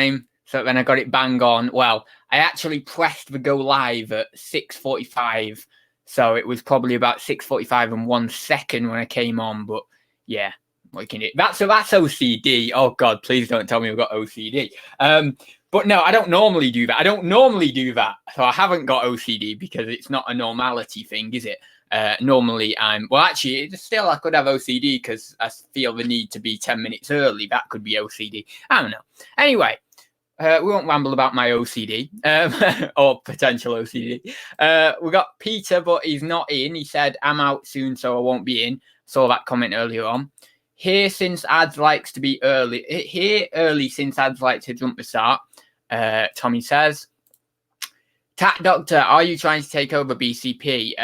time. So then I got it bang on. Well, I actually pressed the go live at 6:45. So it was probably about 6:45 and 1 second when I came on. But yeah, what can you do? That's OCD. Oh God, please don't tell me I've got OCD. But no, I don't normally do that. So I haven't got OCD because it's not a normality thing, is it? Normally actually still I could have OCD because I feel the need to be 10 minutes early. That could be OCD. I don't know. Anyway, we won't ramble about my OCD or potential OCD. We got Peter, but he's not in. He said, I'm out soon, so I won't be in. Saw that comment earlier on. Here since ads likes to be early. Here early since ads like to jump the start. Tommy says, Tat Doctor, are you trying to take over BCP?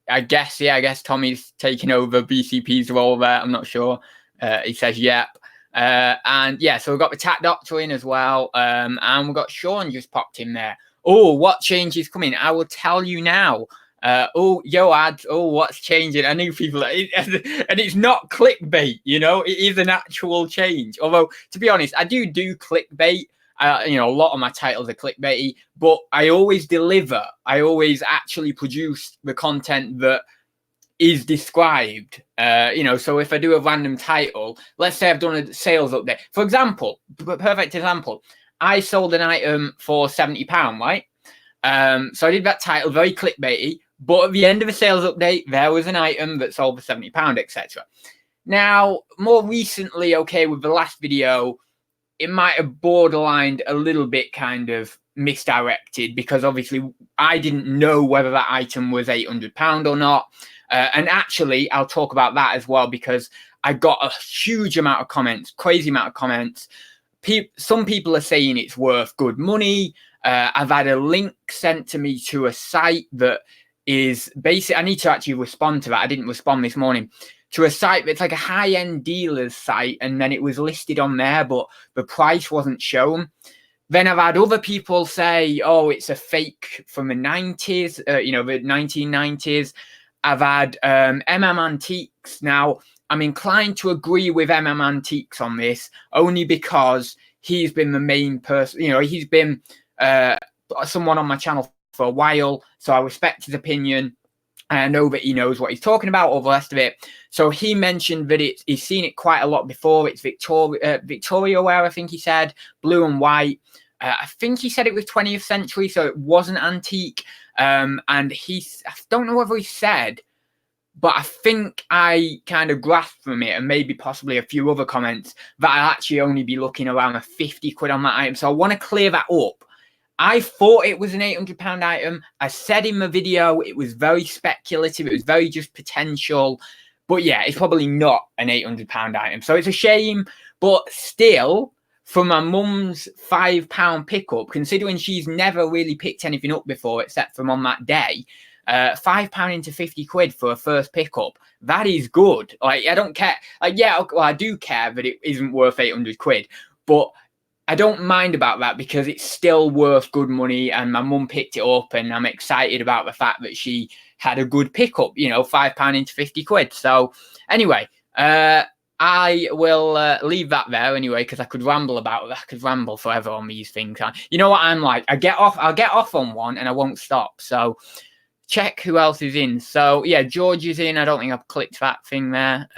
I guess Tommy's taking over BCP's role there. I'm not sure. He says, yep. And yeah, so we've got the Tat Doctor in as well. And we've got Sean just popped in there. Oh, what change is coming? I will tell you now. Yo, ads. Oh, what's changing? I knew people, and it's not clickbait, you know, it is an actual change. Although, to be honest, I do clickbait. A lot of my titles are clickbaity, but I always deliver. I always actually produce the content that is described. So if I do a random title, let's say I've done a sales update. For example, perfect example, I sold an item for £70, right? So I did that title, very clickbaity, but at the end of the sales update, there was an item that sold for £70, etc. Now, more recently, with the last video, it might have borderlined a little bit kind of misdirected because obviously I didn't know whether that item was £800 or not. And actually, I'll talk about that as well because I got a huge amount of comments, crazy amount of comments. Some people are saying it's worth good money. I've had a link sent to me to a site that is basic. I need to actually respond to that. I didn't respond this morning. To a site that's like a high-end dealer's site, and then it was listed on there, but the price wasn't shown. Then I've had other people say, oh, it's a fake from the 90s, the 1990s. I've had Antiques. Now, I'm inclined to agree with Antiques on this, only because he's been the main person. He's been someone on my channel for a while, so I respect his opinion. I know that he knows what he's talking about, all the rest of it. So he mentioned that he's seen it quite a lot before. It's Victoria wear, I think he said, blue and white. I think he said it was 20th century, so it wasn't antique. And I don't know whether he said, but I think I kind of grasped from it, and maybe possibly a few other comments, that I'll actually only be looking around a 50 quid on that item. So I want to clear that up. I thought it was an £800 item. I said in the video it was very speculative. It was very just potential. But yeah, it's probably not an £800 item. So it's a shame. But still, for my mum's £5 pickup, considering she's never really picked anything up before except from on that day, £5 into 50 quid for a first pickup, that is good. Like, I don't care. I do care that it isn't worth 800 quid. But I don't mind about that because it's still worth good money, and my mum picked it up, and I'm excited about the fact that she had a good pickup, £5 into 50 quid. So anyway, I will leave that there anyway, because I could ramble about that. I could ramble forever on these things. You know what I'm like? I'll get off on one and I won't stop. So check who else is in. So yeah, George is in. I don't think I've clicked that thing there.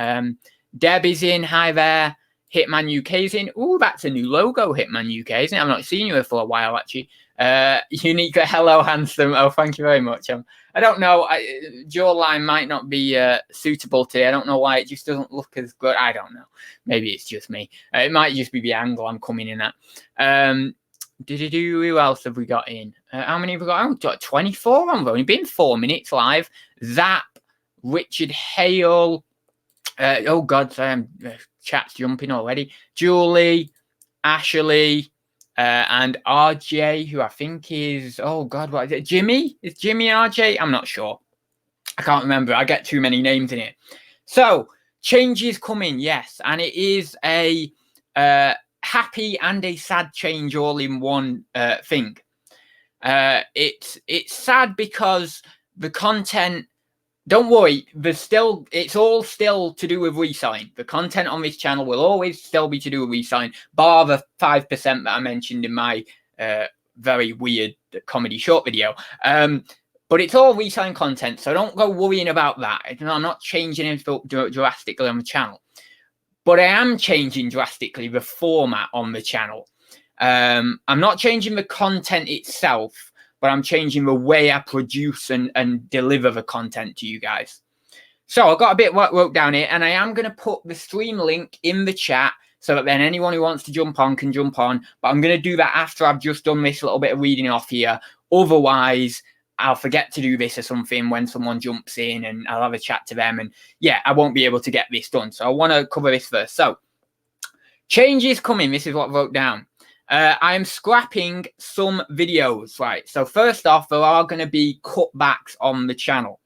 Deb is in. Hi there. Hitman UK's in. Oh, that's a new logo, Hitman UK, isn't it? I've not seen you here for a while, actually. Unique. Hello, handsome. Oh, thank you very much. I don't know. Jawline might not be suitable today. I don't know why it just doesn't look as good. I don't know. Maybe it's just me. It might just be the angle I'm coming in at. Who else have we got in? How many have we got? Oh, we've got 24 on. We've only been 4 minutes live. Zap, Richard Hale. Oh, God, chat's jumping already. Julie, Ashley, and RJ, who I think is, oh, God, what is it? Jimmy? Is Jimmy RJ? I'm not sure. I can't remember. I get too many names in it. So, changes coming, yes. And it is a happy and a sad change all in one thing. It's sad because the content don't worry, it's all still to do with reselling. The content on this channel will always still be to do with reselling, bar the 5% that I mentioned in my very weird comedy short video. But it's all reselling content, so don't go worrying about that. I'm not changing anything drastically on the channel. But I am changing drastically the format on the channel. I'm not changing the content itself, but I'm changing the way I produce and deliver the content to you guys. So I've got a bit wrote down here, and I am going to put the stream link in the chat so that then anyone who wants to jump on can jump on. But I'm going to do that after I've just done this little bit of reading off here. Otherwise, I'll forget to do this or something when someone jumps in, and I'll have a chat to them. And yeah, I won't be able to get this done. So I want to cover this first. So changes coming. This is what I wrote down. I am scrapping some videos, right? So first off, there are going to be cutbacks on the channel.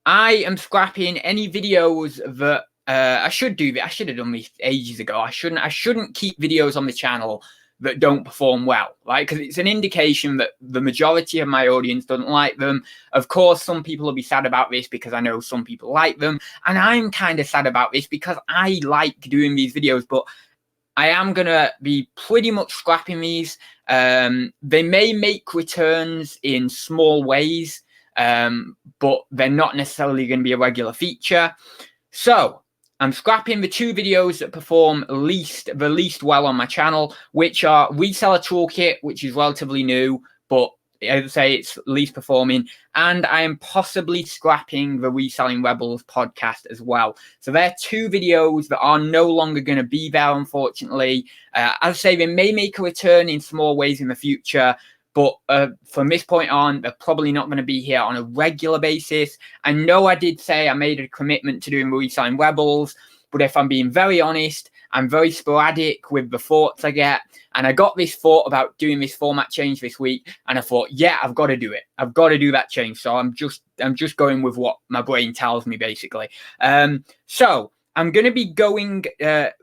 I am scrapping any videos that I should do. I should have done this ages ago. I shouldn't keep videos on the channel that don't perform well, right? Because it's an indication that the majority of my audience doesn't like them. Of course, some people will be sad about this because I know some people like them, and I'm kind of sad about this because I like doing these videos, but I am going to be pretty much scrapping these. They may make returns in small ways, but they're not necessarily going to be a regular feature. So I'm scrapping the 2 videos that perform the least well on my channel, which are Reseller Toolkit, which is relatively new, but as I say, it's least performing, and I am possibly scrapping the Reselling Rebels podcast as well. So they're 2 videos that are no longer going to be there, unfortunately. As I say, they may make a return in small ways in the future, but from this point on, they're probably not going to be here on a regular basis. I know I did say I made a commitment to doing Reselling Rebels, but if I'm being very honest, I'm very sporadic with the thoughts I get. And I got this thought about doing this format change this week, and I thought, yeah, I've got to do it. I've got to do that change. So I'm just going with what my brain tells me, basically. So I'm going to be going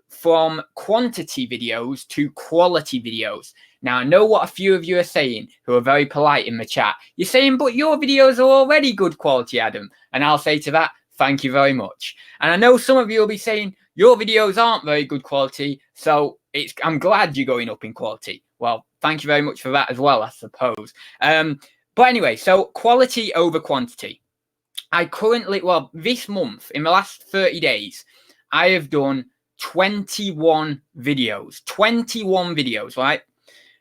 from quantity videos to quality videos. Now, I know what a few of you are saying who are very polite in the chat. You're saying, but your videos are already good quality, Adam. And I'll say to that, thank you very much. And I know some of you will be saying, your videos aren't very good quality, so I'm glad you're going up in quality. Well, thank you very much for that as well, I suppose. But anyway, so quality over quantity. I currently, this month, in the last 30 days, I have done 21 videos. 21 videos, right?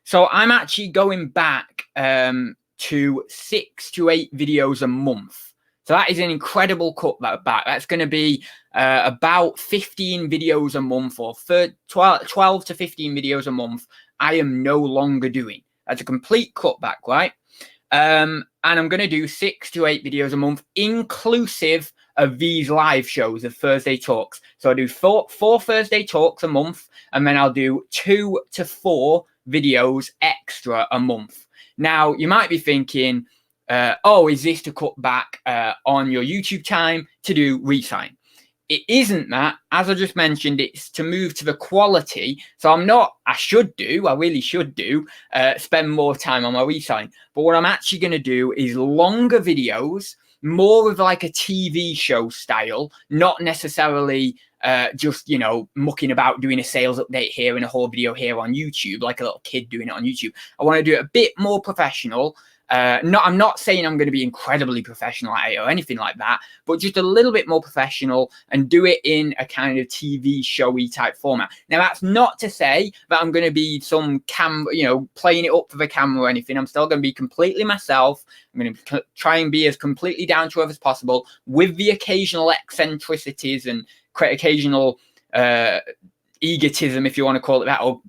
So I'm actually going back to 6 to 8 videos a month. So that is an incredible cutback. That's going to be about 15 videos a month, or 12 to 15 videos a month I am no longer doing. That's a complete cutback, right? And I'm going to do 6 to 8 videos a month, inclusive of these live shows of Thursday Talks. So I do four Thursday Talks a month, and then I'll do 2 to 4 videos extra a month. Now, you might be thinking, oh, is this to cut back on your YouTube time to do resign? It isn't that. As I just mentioned, it's to move to the quality. So I really should spend more time on my resign. But what I'm actually going to do is longer videos, more of like a TV show style, not necessarily just, mucking about doing a sales update here and a whole video here on YouTube, like a little kid doing it on YouTube. I want to do it a bit more professional. I'm not saying I'm going to be incredibly professional at it or anything like that, but just a little bit more professional and do it in a kind of TV showy type format. Now, that's not to say that I'm going to be some playing it up for the camera or anything. I'm still going to be completely myself. I'm going to try and be as completely down to earth as possible, with the occasional eccentricities and occasional egotism, if you want to call it that, or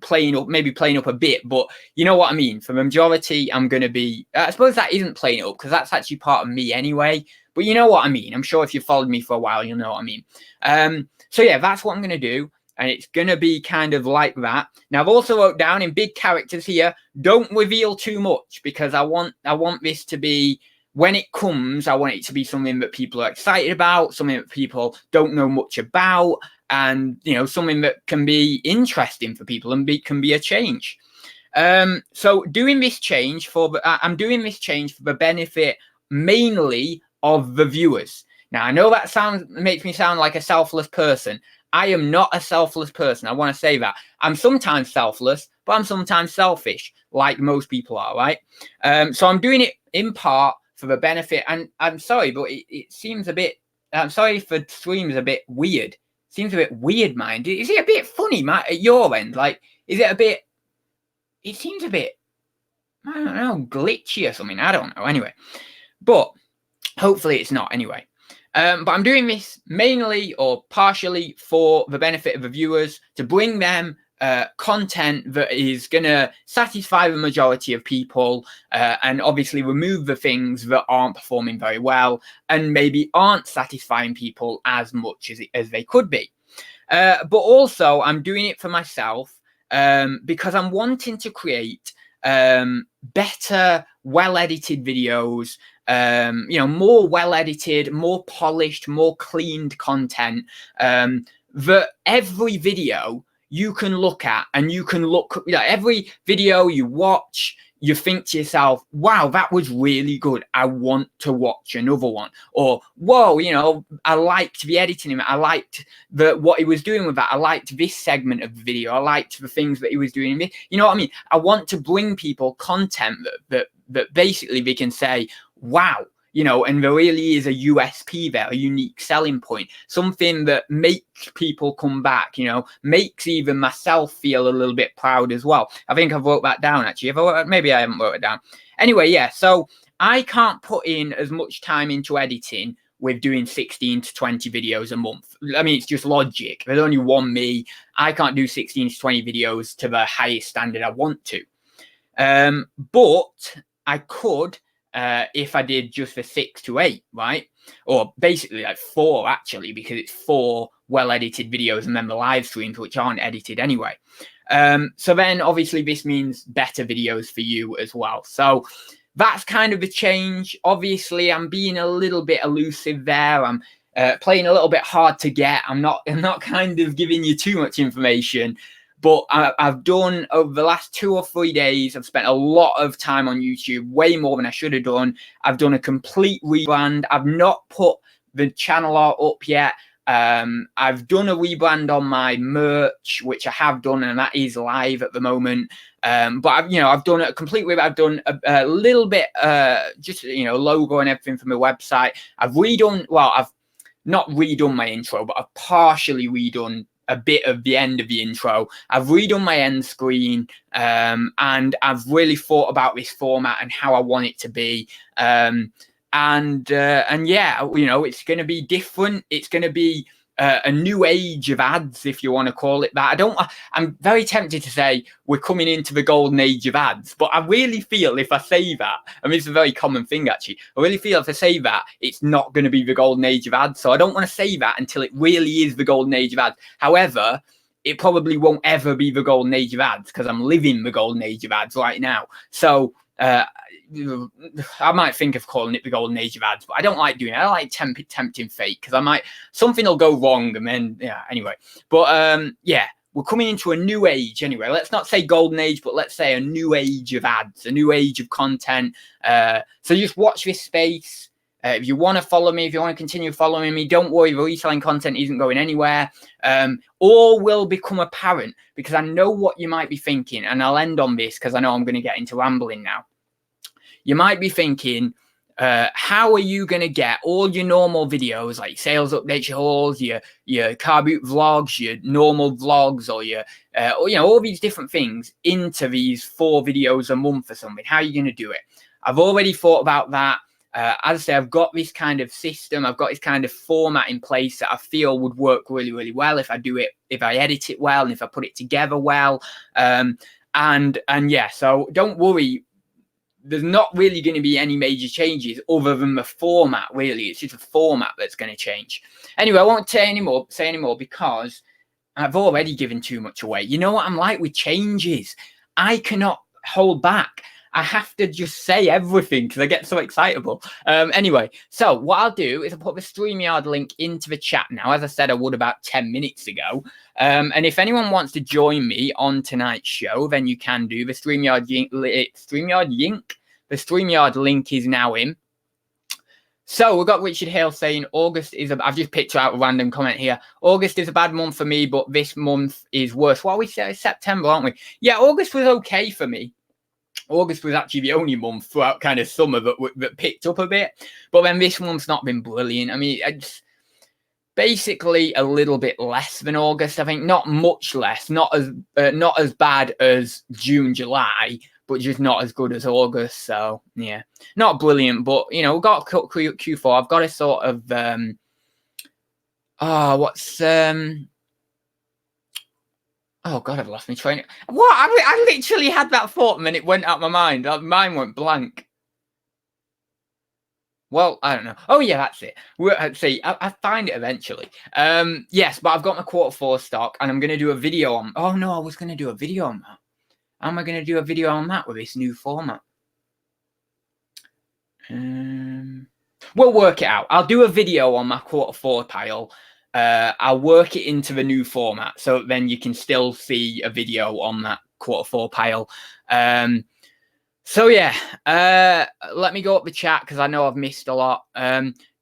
maybe playing up a bit, but you know what I mean. For the majority, I'm going to be, I suppose that isn't playing it up, because that's actually part of me anyway, but you know what I mean. I'm sure if you've followed me for a while, you'll know what I mean. So yeah, that's what I'm going to do, and it's going to be kind of like that. Now, I've also wrote down in big characters here, don't reveal too much, because I want this to be, when it comes, I want it to be something that people are excited about, something that people don't know much about, and something that can be interesting for people and can be a change. So doing this change I'm doing this change for the benefit mainly of the viewers. Now, I know that makes me sound like a selfless person. I am not a selfless person. I want to say that. I'm sometimes selfless, but I'm sometimes selfish, like most people are, right? So I'm doing it in part for the benefit. And I'm sorry, but it seems a bit, I'm sorry if the stream's a bit weird. Seems a bit weird, mind. Is it a bit funny, Matt, at your end? Like, is it a bit, it seems a bit, I don't know, glitchy or something. I don't know. Anyway, but hopefully it's not anyway. But I'm doing this mainly or partially for the benefit of the viewers, to bring them content that is going to satisfy the majority of people, and obviously remove the things that aren't performing very well and maybe aren't satisfying people as much as they could be. But also I'm doing it for myself, because I'm wanting to create better, well-edited videos, more well-edited, more polished, more cleaned content, that every video you can look at, and you can look, every video you watch, you think to yourself, wow, that was really good. I want to watch another one. Or, whoa, I liked the editing of it. I liked what he was doing with that. I liked this segment of the video. I liked the things that he was doing. You know what I mean? I want to bring people content that basically they can say, wow, and there really is a USP there, a unique selling point, something that makes people come back, makes even myself feel a little bit proud as well. I think I've wrote that down, actually. Maybe I haven't wrote it down. Anyway, yeah, so I can't put in as much time into editing with doing 16 to 20 videos a month. I mean, it's just logic. There's only one me. I can't do 16 to 20 videos to the highest standard I want to. But I could, if I did just the 6 to 8, right? Or basically like 4, actually, because it's 4 well-edited videos and then the live streams, which aren't edited anyway. So then obviously this means better videos for you as well. So that's kind of the change. Obviously, I'm being a little bit elusive there. I'm playing a little bit hard to get. I'm not kind of giving you too much information. But I've done, over the last 2 or 3 days, I've spent a lot of time on YouTube, way more than I should have done. I've done a complete rebrand. I've not put the channel art up yet. I've done a rebrand on my merch, which I have done, and that is live at the moment. But I've done a complete rebrand. I've done a little bit, just logo and everything from the website. I've not redone my intro, but I've partially redone a bit of the end of the intro. I've redone my end screen, and I've really thought about this format and how I want it to be. And yeah, it's going to be different. It's going to be a new age of ads, if you want to call it that. I'm very tempted to say we're coming into the golden age of ads, but I really feel if I say that, I mean, it's a very common thing, actually. I really feel if I say that, it's not going to be the golden age of ads. So I don't want to say that until it really is the golden age of ads. However, it probably won't ever be the golden age of ads, because I'm living the golden age of ads right now. So I might think of calling it the golden age of ads, but I don't like doing it. I like tempting fate, because something will go wrong, and then anyway. But yeah, we're coming into a new age anyway. Let's not say golden age, but let's say a new age of ads, a new age of content. So just watch this space. If you want to follow me, if you want to continue following me, don't worry, the reselling content isn't going anywhere. All will become apparent, because I know what you might be thinking, and I'll end on this because I know I'm going to get into rambling now. You might be thinking, how are you going to get all your normal videos, like sales updates, your hauls, your car boot vlogs, your normal vlogs, or your all these different things into these 4 videos a month or something? How are you going to do it? I've already thought about that. As I say, I've got this kind of system, I've got this kind of format in place that I feel would work really, really well if I do it, if I edit it well, and if I put it together well. And yeah, so don't worry. There's not really going to be any major changes other than the format, really. It's just a format that's going to change. Anyway, I won't say any more because I've already given too much away. You know what I'm like with changes? I cannot hold back. I have to just say everything because I get so excitable. Anyway, so what I'll do is I'll put the StreamYard link into the chat now, as I said I would about 10 minutes ago. And if anyone wants to join me on tonight's show, then you can do. The StreamYard link is now in. So we've got Richard Hale saying August is I've just picked out a random comment here. August is a bad month for me, but this month is worse. What are we saying? September, aren't we? Yeah, August was okay for me. August was actually the only month throughout kind of summer that picked up a bit. But then this month's not been brilliant. I mean, it's basically a little bit less than August. I think not much less, not as bad as June, July, but just not as good as August. So yeah, not brilliant, but you know, we've got Q4. I've got a sort of oh God, I've lost my train. What? I literally had that thought and then it went out of my mind. Mine went blank. Well, I don't know. Oh yeah, that's it. Let's see. I find it eventually. Yes, but I've got my Q4 stock and I'm going to do a video on. Oh no, I was going to do a video on that. How am I going to do a video on that with this new format? We'll work it out. I'll do a video on my Q4 pile. I'll work it into the new format so then you can still see a video on that Q4 pile. So yeah, let me go up the chat because I know I've missed a lot.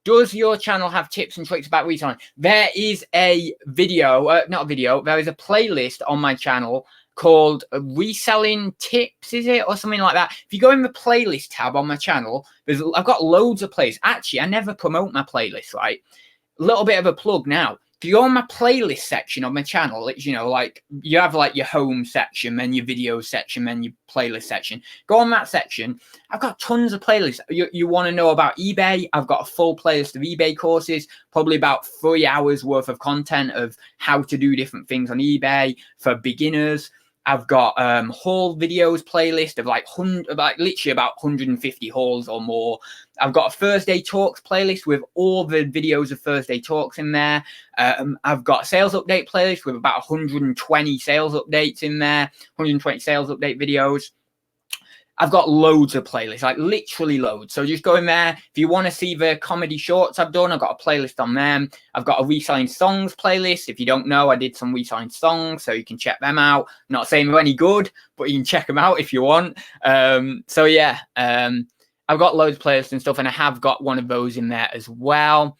Does your channel have tips and tricks about reselling? There is a video, not a video, there is a playlist on my channel called Reselling Tips, is it? Or something like that. If you go in the playlist tab on my channel, I've got loads of playlists. Actually, I never promote my playlist, right? A little bit of a plug now. If you go on my playlist section on my channel, it's, you know, like you have like your home section, then your video section, then your playlist section. Go on that section. I've got tons of playlists. You want to know about eBay? I've got a full playlist of eBay courses, probably about 3 hours worth of content of how to do different things on eBay for beginners. I've got haul videos playlist of like literally about 150 hauls or more. I've got a Thursday Talks playlist with all the videos of Thursday Talks in there. I've got a sales update playlist with about 120 sales updates in there, 120 sales update videos. I've got loads of playlists, like literally loads. So just go in there. If you want to see the comedy shorts I've done, I've got a playlist on them. I've got a reselling songs playlist. If you don't know, I did some reselling songs, so you can check them out. I'm not saying they're any good, but you can check them out if you want. So yeah, I've got loads of playlists and stuff, and I have got one of those in there as well.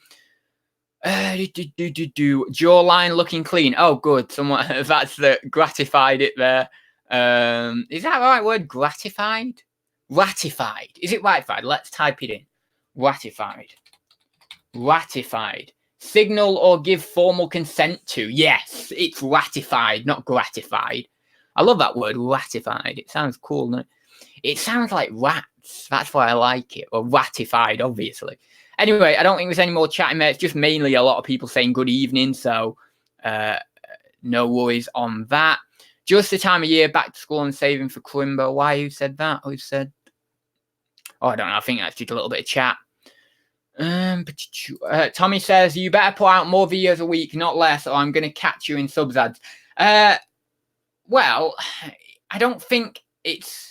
Jawline looking clean. Oh, good. Someone that's the gratified it there. Is that the right word? Gratified? Ratified. Is it ratified? Let's type it in. Ratified. Ratified. Signal or give formal consent to. Yes, it's ratified, not gratified. I love that word, ratified. It sounds cool, doesn't it? It sounds like rats. That's why I like it. Or ratified, obviously. Anyway, I don't think there's any more chatting there. It's just mainly a lot of people saying good evening. So no worries on that. Just the time of year, back to school and saving for Crimbo. Why? Who said that? Who said? Oh, I don't know. I think that's just a little bit of chat. Tommy says, you better put out more videos a week, not less, or I'm going to catch you in subs ads. Well, I don't think it's...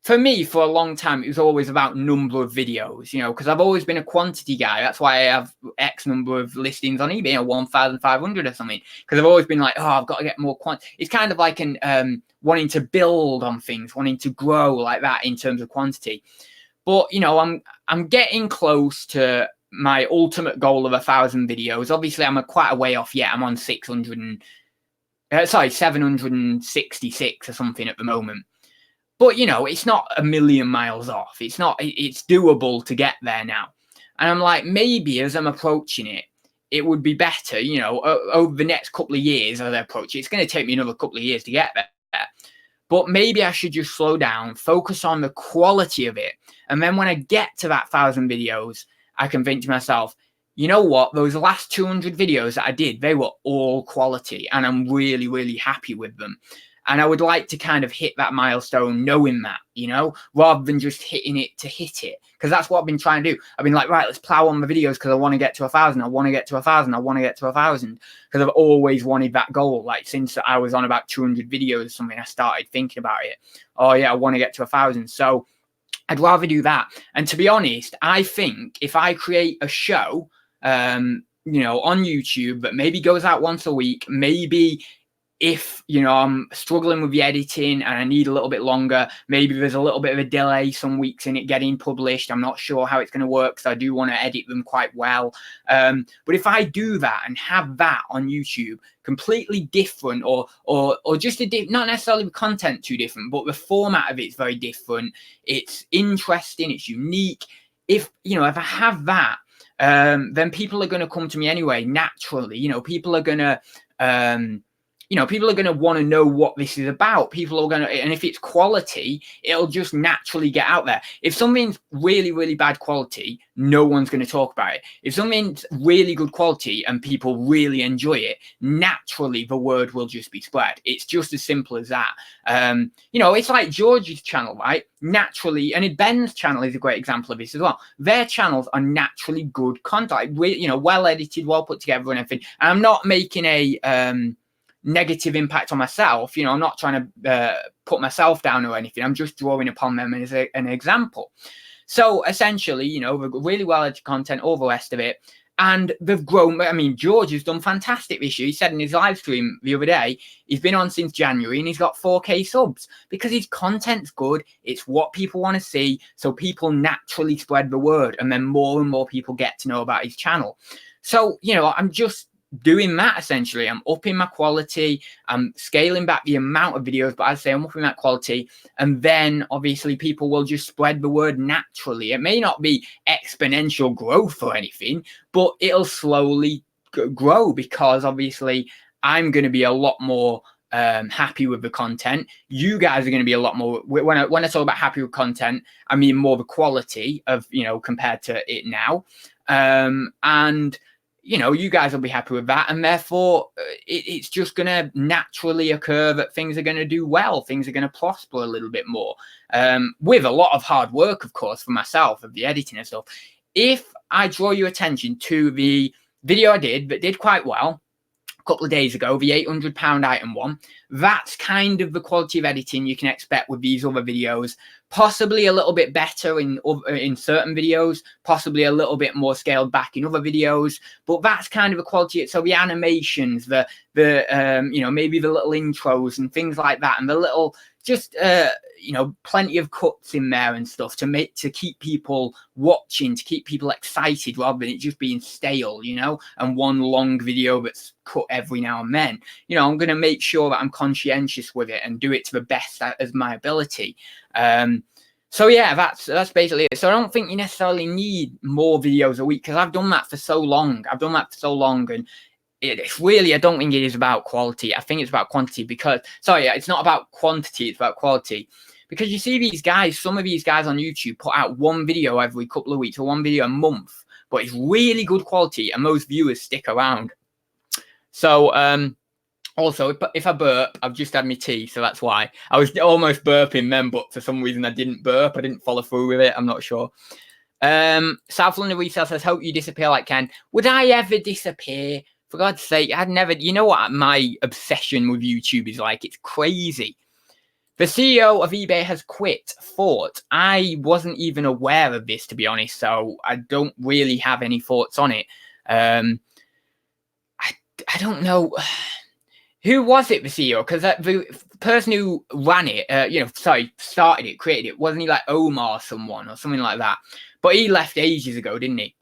For me, for a long time, it was always about number of videos, you know, because I've always been a quantity guy. That's why I have X number of listings on eBay, 1,500 or something, because I've always been like, oh, I've got to get more quantity. It's kind of like an wanting to build on things, wanting to grow like that in terms of quantity. But, you know, I'm getting close to my ultimate goal of 1,000 videos. Obviously, I'm quite a way off yet. I'm on 766 or something at the moment. But, you know, it's not a million miles off. It's doable to get there now. And I'm like, maybe as I'm approaching it, it would be better, you know, over the next couple of years as I approach it. It's going to take me another couple of years to get there. But maybe I should just slow down, focus on the quality of it. And then when I get to that 1,000 videos, I can think to myself, you know what, those last 200 videos that I did, they were all quality. And I'm really, really happy with them. And I would like to kind of hit that milestone knowing that, you know, rather than just hitting it to hit it. Because that's what I've been trying to do. I've been like, right, let's plow on the videos because I want to get to 1,000. I want to get to 1,000. I want to get to 1,000. Because I've always wanted that goal. Like since I was on about 200 videos or something, I started thinking about it. Oh, yeah, I want to get to 1,000. So I'd rather do that. And to be honest, I think if I create a show, you know, on YouTube that maybe goes out once a week, maybe if, you know, I'm struggling with the editing and I need a little bit longer, maybe there's a little bit of a delay some weeks in it getting published. I'm not sure how it's going to work, so I do want to edit them quite well. But if I do that and have that on YouTube, completely different, or just not necessarily the content too different, but the format of it's very different. It's interesting. It's unique. If, you know, if I have that, then people are going to come to me anyway, naturally. You know, people are going to, people are going to want to know what this is about. People are going to, and if it's quality, it'll just naturally get out there. If something's really, really bad quality, no one's going to talk about it. If something's really good quality and people really enjoy it, naturally the word will just be spread. It's just as simple as that. It's like George's channel, right? Naturally, and Ben's channel is a great example of this as well. Their channels are naturally good content, well edited, well put together and everything. And I'm not making a negative impact on myself. I'm not trying to put myself down or anything. I'm just drawing upon them as an example. So essentially, they've got really well edited content, all the rest of it. And they've grown. I mean, George has done fantastic this year. He said in his live stream the other day, he's been on since January and he's got 4K subs because his content's good. It's what people want to see. So people naturally spread the word, and then more and more people get to know about his channel. So, I'm just doing that essentially. I'm upping my quality. I'm scaling back the amount of videos, but I say I'm upping that quality, and then obviously people will just spread the word naturally. It may not be exponential growth or anything, but it'll slowly grow because obviously I'm going to be a lot more happy with the content. You guys are going to be a lot more. When I talk about happy with content, I mean more the quality of compared to it now, and you guys will be happy with that, and therefore it's just going to naturally occur that things are going to do well. Things are going to prosper a little bit more, with a lot of hard work, of course, for myself, of the editing and stuff. If I draw your attention to the video I did that did quite well a couple of days ago, the £800 item one, that's kind of the quality of editing you can expect with these other videos. Possibly a little bit better in certain videos, possibly a little bit more scaled back in other videos, but that's kind of a quality. So the animations, the maybe the little intros and things like that, and the little just plenty of cuts in there and stuff to keep people watching, to keep people excited rather than it just being stale, and one long video that's cut every now and then. I'm going to make sure that I'm conscientious with it and do it to the best as my ability. So yeah, that's basically it. So I don't think you necessarily need more videos a week because I've done that for so long. And it's really, I don't think it is about quality. I think it's about quantity it's not about quantity, it's about quality. Because you see these guys, some of these guys on YouTube put out one video every couple of weeks or one video a month, but it's really good quality and those viewers stick around. So, also, if I burp, I've just had my tea, so that's why. I was almost burping then, but for some reason I didn't burp. I didn't follow through with it. I'm not sure. South London Resale says, hope you disappear like Ken. Would I ever disappear? For God's sake, I'd never. You know what my obsession with YouTube is like? It's crazy. The CEO of eBay has quit. Thought. I wasn't even aware of this, to be honest, so I don't really have any thoughts on it. I don't know. Who was it, the CEO? Because the person who ran it, started it, created it, wasn't he like Omar someone or something like that? But he left ages ago, didn't he?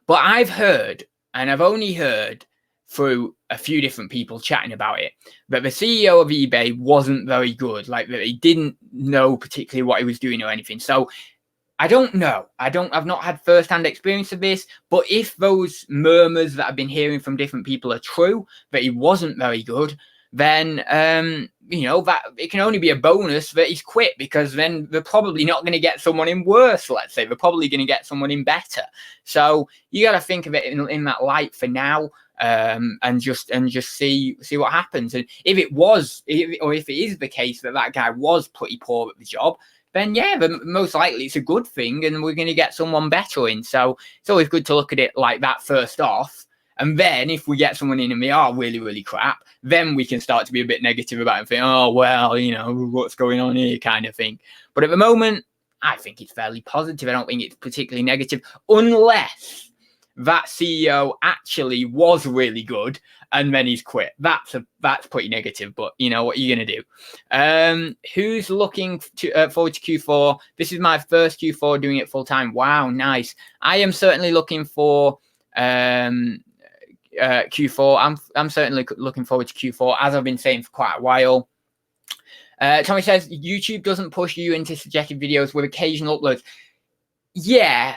But I've heard, and I've only heard through a few different people chatting about it, that the CEO of eBay wasn't very good. Like, that he didn't know particularly what he was doing or anything. So I don't know. I've not had first-hand experience of this, but if those murmurs that I've been hearing from different people are true, that he wasn't very good, then, that it can only be a bonus that he's quit, because then they're probably not going to get someone in worse, let's say. They're probably going to get someone in better. So you got to think of it in that light for now, and just see what happens. And if it is the case that guy was pretty poor at the job, then yeah, but most likely it's a good thing and we're going to get someone better in. So it's always good to look at it like that first off. And then if we get someone in and they are really, really crap, then we can start to be a bit negative about it and think, oh, well, what's going on here kind of thing. But at the moment, I think it's fairly positive. I don't think it's particularly negative, unless that CEO actually was really good and then he's quit. That's pretty negative, but you know, what are you going to do? Who's looking forward to Q4? This is my first Q4 doing it full time. Wow, nice. I am certainly looking for Q4. I'm certainly looking forward to Q4, as I've been saying for quite a while. Tommy says YouTube doesn't push you into suggested videos with occasional uploads. Yeah,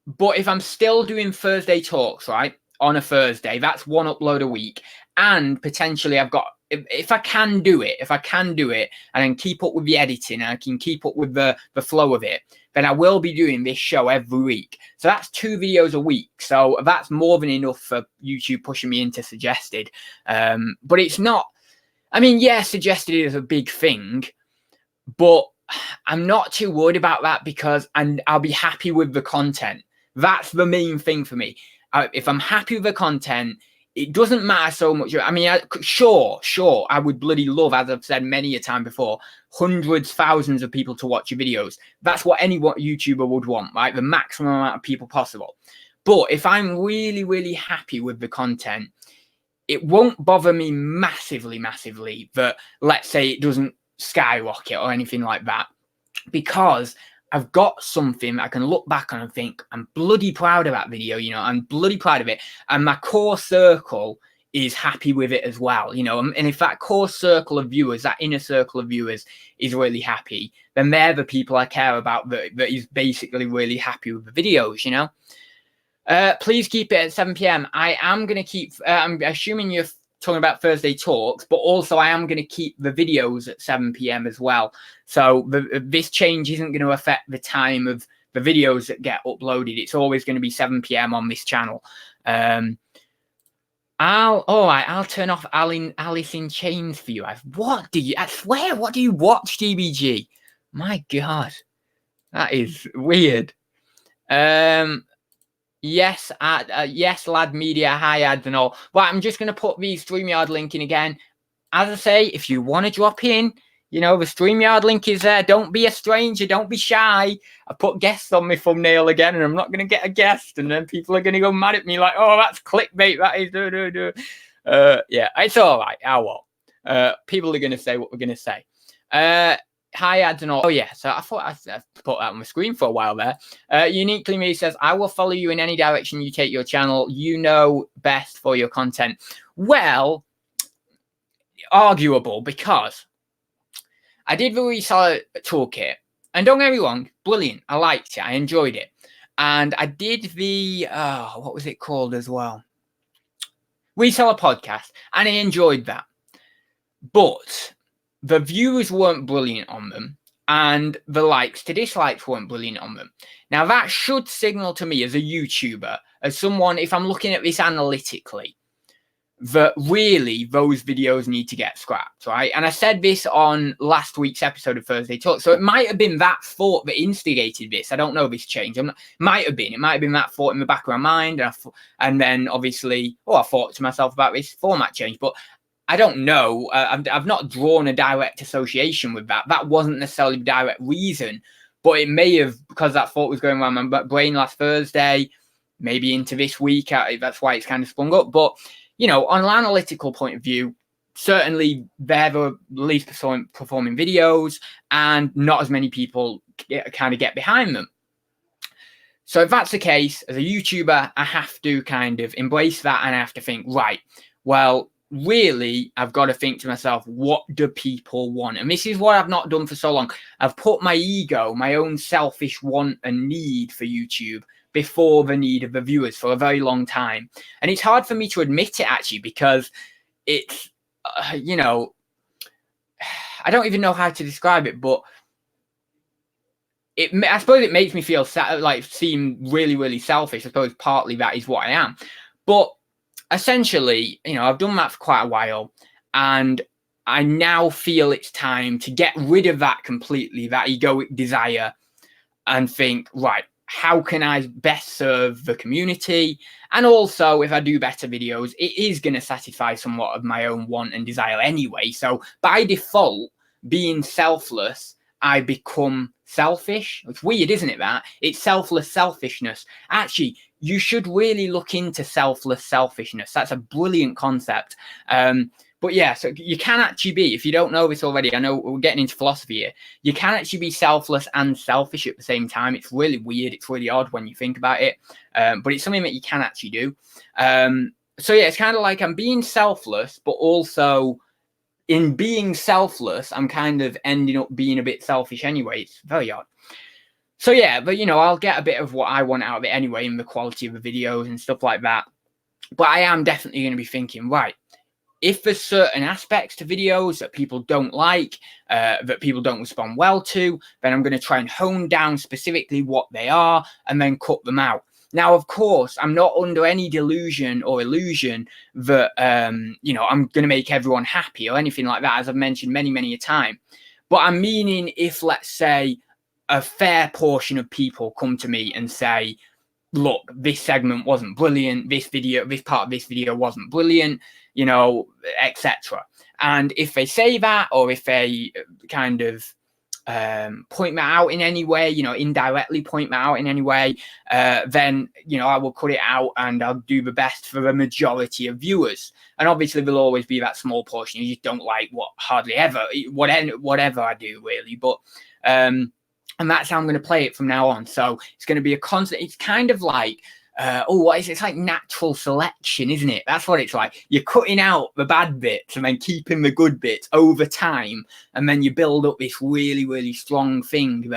but if I'm still doing Thursday talks, right, on a Thursday, that's one upload a week, and potentially I've got, if I can do it, and I can keep up with the editing, and I can keep up with the flow of it, then I will be doing this show every week. So that's 2 videos a week. So that's more than enough for YouTube pushing me into suggested. But it's not, I mean, yeah, suggested is a big thing, but I'm not too worried about that because I'll be happy with the content. That's the main thing for me. If I'm happy with the content, it doesn't matter so much. I mean, sure, I would bloody love, as I've said many a time before, hundreds, thousands of people to watch your videos. That's what any YouTuber would want, right? The maximum amount of people possible. But if I'm really, really happy with the content, it won't bother me massively that, let's say, it doesn't skyrocket or anything like that, because I've got something I can look back on and think, I'm bloody proud of that video, you know, I'm bloody proud of it. And my core circle is happy with it as well, you know, and if that core circle of viewers, that inner circle of viewers is really happy, then they're the people I care about, that is basically really happy with the videos, you know. Please keep it at 7 p.m. I am going to keep, I'm assuming you're talking about Thursday talks, but also I am going to keep the videos at 7 p.m. as well. So this change isn't going to affect the time of the videos that get uploaded. It's always going to be 7 p.m. on this channel. I'll turn off Alice in Chains for you. What do you watch, DBG? My God, that is weird. Yes, yes, Lad Media, hi ads and all. Well, I'm just going to put the StreamYard link in again. As I say, if you want to drop in, you know, the StreamYard link is there. Don't be a stranger. Don't be shy. I put guests on my thumbnail again, and I'm not going to get a guest. And then people are going to go mad at me like, oh, that's clickbait. That is, yeah, it's all right. Oh, well. People are going to say what we're going to say. Hi ads and all. Oh yeah, so I thought I put that on my screen for a while there. Uniquely Me says, I will follow you in any direction you take your channel. You know best for your content. Well, arguable, because I did the reseller toolkit, and don't get me wrong, brilliant. I liked it. I enjoyed it. And I did the, what was it called as well? Reseller podcast, and I enjoyed that. But the viewers weren't brilliant on them, and the likes to dislikes weren't brilliant on them. Now, that should signal to me as a YouTuber, as someone, if I'm looking at this analytically, that really those videos need to get scrapped, right? And I said this on last week's episode of Thursday Talk. So it might have been that thought that instigated this. I don't know this change. It might have been that thought in the back of my mind. And then obviously, I thought to myself about this format change. But I don't know. I've not drawn a direct association with that. That wasn't necessarily the direct reason. But it may have, because that thought was going around my brain last Thursday, maybe into this week. That's why it's kind of sprung up. But you know, on an analytical point of view, certainly they're the least performing videos, and not as many people kind of get behind them. So if that's the case, as a YouTuber, I have to kind of embrace that, and I have to think, right, well, really, I've got to think to myself, what do people want? And this is what I've not done for so long. I've put my ego, my own selfish want and need for YouTube before the need of the viewers for a very long time. And it's hard for me to admit it, actually, because it's, you know, I don't even know how to describe it, but I suppose it makes me feel like seem really, really selfish. I suppose partly that is what I am. But essentially, you know, I've done that for quite a while, and I now feel it's time to get rid of that completely, that egoic desire, and think, right, how can I best serve the community? And also, if I do better videos, it is going to satisfy somewhat of my own want and desire anyway. So by default, being selfless I become selfish. It's weird, isn't it, that? It's selfless selfishness. Actually, you should really look into selfless selfishness. That's a brilliant concept. But yeah, so you can actually be, if you don't know this already, I know we're getting into philosophy here, you can actually be selfless and selfish at the same time. It's really weird. It's really odd when you think about it. But it's something that you can actually do. So yeah, it's kind of like I'm being selfless, but also in being selfless, I'm kind of ending up being a bit selfish anyway. It's very odd. So yeah, but I'll get a bit of what I want out of it anyway in the quality of the videos and stuff like that. But I am definitely going to be thinking, right, if there's certain aspects to videos that people don't like, that people don't respond well to, then I'm going to try and hone down specifically what they are and then cut them out. Now, of course, I'm not under any delusion or illusion that, I'm going to make everyone happy or anything like that, as I've mentioned many, many a time. But I'm meaning if, let's say, a fair portion of people come to me and say, look, this segment wasn't brilliant, this part of this video wasn't brilliant, etc. And if they say that, or if they kind of point that out in any way, indirectly point that out in any way, then, I will cut it out and I'll do the best for the majority of viewers. And obviously there'll always be that small portion you just don't like whatever I do, really. But and that's how I'm going to play it from now on. So it's going to be a constant. It's kind of like, what is it? It's like natural selection, isn't it? That's what it's like. You're cutting out the bad bits and then keeping the good bits over time. And then you build up this really, really strong thing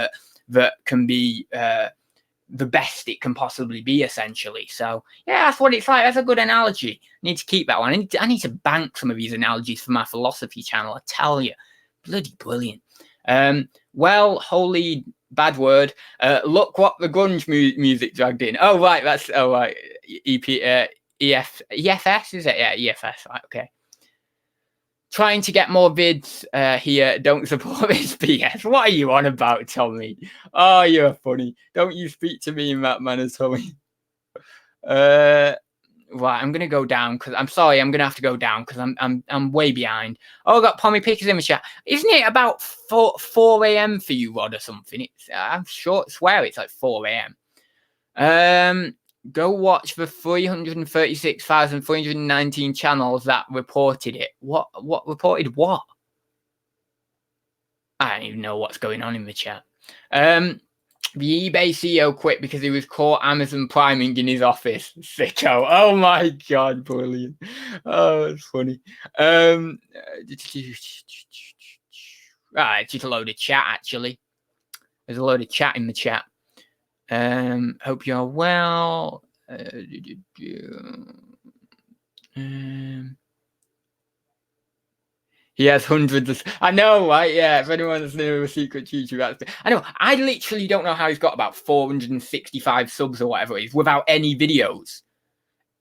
that can be the best it can possibly be, essentially. So yeah, that's what it's like. That's a good analogy. I need to keep that one. I need to bank some of these analogies for my philosophy channel. I tell you, bloody brilliant. Well, holy bad word. Look what the grunge music dragged in. Oh, right. That's, right. EFS, is it? Yeah, EFS. Right, okay. Trying to get more vids here. Don't support this BS. What are you on about, Tommy? Oh, you're funny. Don't you speak to me in that manner, Tommy. Right, I'm gonna go down because I'm sorry. I'm gonna have to go down because I'm way behind. Oh, I got Pommy Pickers in the chat. Isn't it about 4 a.m. for you, Rod, or something? It's I'm swear it's like 4 a.m. Go watch the 336,319 channels that reported it. What reported what? I don't even know what's going on in the chat. The eBay CEO quit because he was caught Amazon priming in his office. Sicko. Oh my god, brilliant. Oh, it's funny. It's just a load of chat, actually. There's a load of chat in the chat. Hope you're well. He has hundreds of... I know, right? Yeah, if anyone's new a secret YouTube, I know. I literally don't know how he's got about 465 subs or whatever it is without any videos.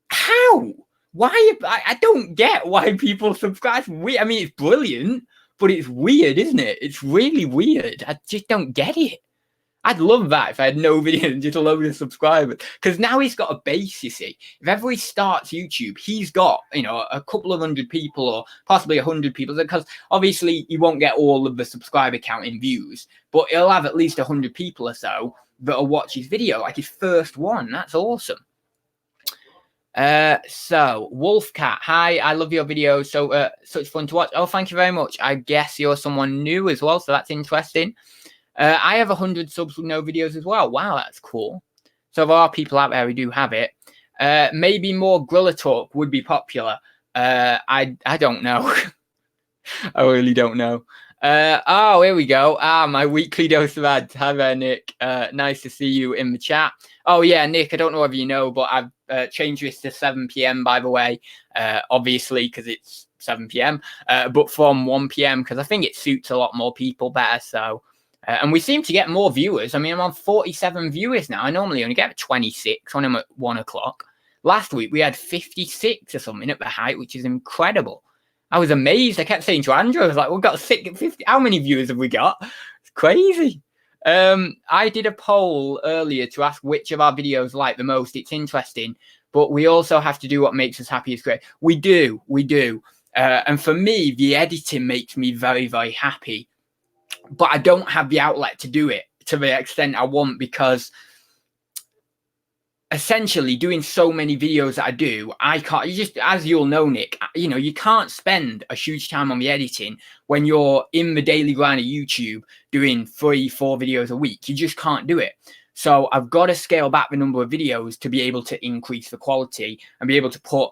How? Why? I don't get why people subscribe. I mean, it's brilliant, but it's weird, isn't it? It's really weird. I just don't get it. I'd love that if I had no video and just a load of subscribers. Because now he's got a base, you see. If ever he starts YouTube, he's got, a couple of hundred people or possibly 100 people. Because obviously he won't get all of the subscriber count in views, but he'll have at least 100 people or so that'll watch his video, like his first one. That's awesome. So Wolfcat, hi, I love your videos. So such fun to watch. Oh, thank you very much. I guess you're someone new as well, so that's interesting. I have 100 subs with no videos as well. Wow, that's cool. So there are people out there who do have it. Maybe more Grilla talk would be popular. I don't know. I really don't know. Oh, here we go. My weekly dose of ads. Hi there, Nick. Nice to see you in the chat. Oh, yeah, Nick, I don't know if you know, but I've changed this to 7 p.m, by the way. Obviously, because it's 7 p.m, but from 1 p.m, because I think it suits a lot more people better. So... and we seem to get more viewers. I mean, I'm on 47 viewers now. I normally only get 26 when I'm at 1 o'clock. Last week, we had 56 or something at the height, which is incredible. I was amazed. I kept saying to Andrew, I was like, we've got 50. How many viewers have we got? It's crazy. I did a poll earlier to ask which of our videos like the most. It's interesting. But we also have to do what makes us happy as great. We do. And for me, the editing makes me very, very happy. but I don't have the outlet to do it to the extent I want, because essentially doing so many videos that I do, I can't, you just, as you'll know, Nick, you know, you can't spend a huge time on the editing when you're in the daily grind of YouTube doing 3-4 videos a week. You just can't do it. So I've got to scale back the number of videos to be able to increase the quality and be able to put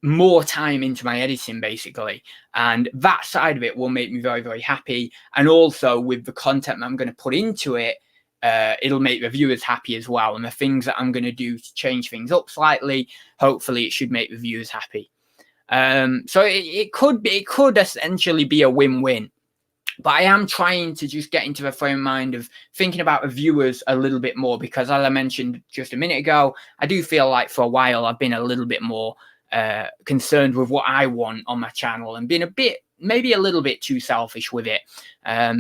more time into my editing, basically. And that side of it will make me very, very happy. And also with the content that I'm going to put into it, it'll make the viewers happy as well. And the things that I'm going to do to change things up slightly, hopefully it should make the viewers happy. So it could essentially be a win-win. But I am trying to just get into the frame of mind of thinking about the viewers a little bit more, because as I mentioned just a minute ago, I do feel like for a while I've been a little bit more concerned with what I want on my channel and been maybe a little bit too selfish with it.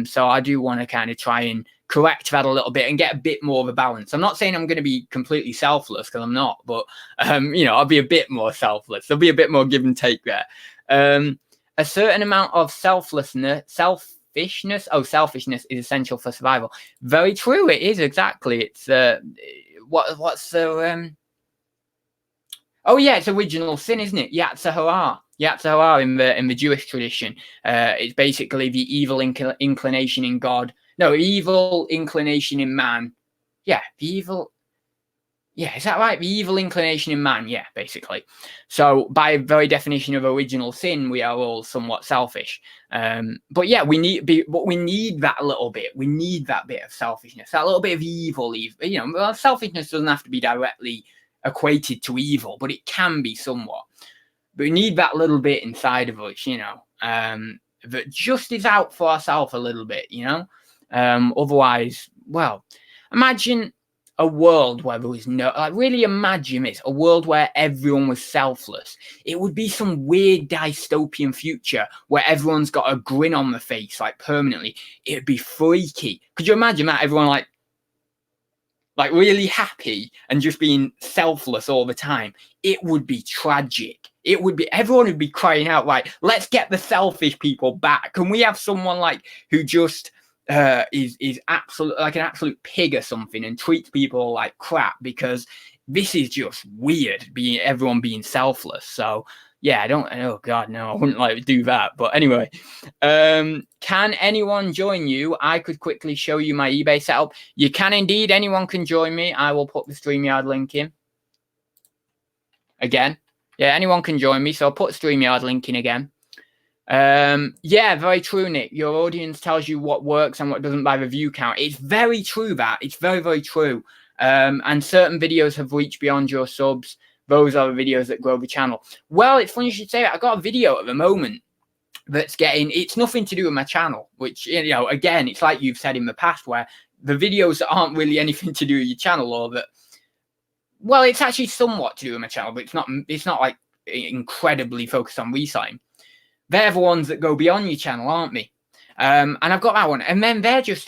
So I do want to kind of try and correct that a little bit and get a bit more of a balance. I'm not saying I'm going to be completely selfless, because I'm not, but you know, I'll be a bit more selfless. There'll be a bit more give and take there. A certain amount of selfishness is essential for survival. Very true. It is, exactly. It's what's the oh yeah, it's original sin, isn't it? Yetzer hara in the Jewish tradition. It's basically the evil inclination in God. No, evil inclination in man. Yeah, the evil. Yeah, is that right? The evil inclination in man. Yeah, basically. So by very definition of original sin, we are all somewhat selfish. But yeah, we need that a little bit. We need that bit of selfishness, that little bit of evil. You know, selfishness doesn't have to be directly equated to evil, but it can be somewhat. But we need that little bit inside of us, you know, that just is out for ourselves a little bit, you know. Otherwise, well, imagine a world where there was no, like, really imagine this, a world where everyone was selfless. It would be some weird dystopian future where everyone's got a grin on the face, like, permanently. It would be freaky. Could you imagine that? Everyone like really happy and just being selfless all the time. It would be tragic. It would be, everyone would be crying out like, let's get the selfish people back. Can we have someone like who just is absolute, like an absolute pig or something, and treats people like crap? Because this is just weird, everyone being selfless. So yeah, oh God, no, I wouldn't like to do that. But anyway, can anyone join you? I could quickly show you my eBay setup. You can indeed. Anyone can join me. I will put the StreamYard link in. Again, yeah, anyone can join me. So I'll put StreamYard link in again. Yeah, very true, Nick. Your audience tells you what works and what doesn't by the view count. It's very true, that. It's very, very true. And certain videos have reached beyond your subs. Those are the videos that grow the channel. Well, it's funny you should say that. I've got a video at the moment that's getting, it's nothing to do with my channel, which, you know, again, it's like you've said in the past, where the videos aren't really anything to do with your channel, or that, well, it's actually somewhat to do with my channel, but it's not like incredibly focused on reselling. They're the ones that go beyond your channel, aren't they? And I've got that one. And then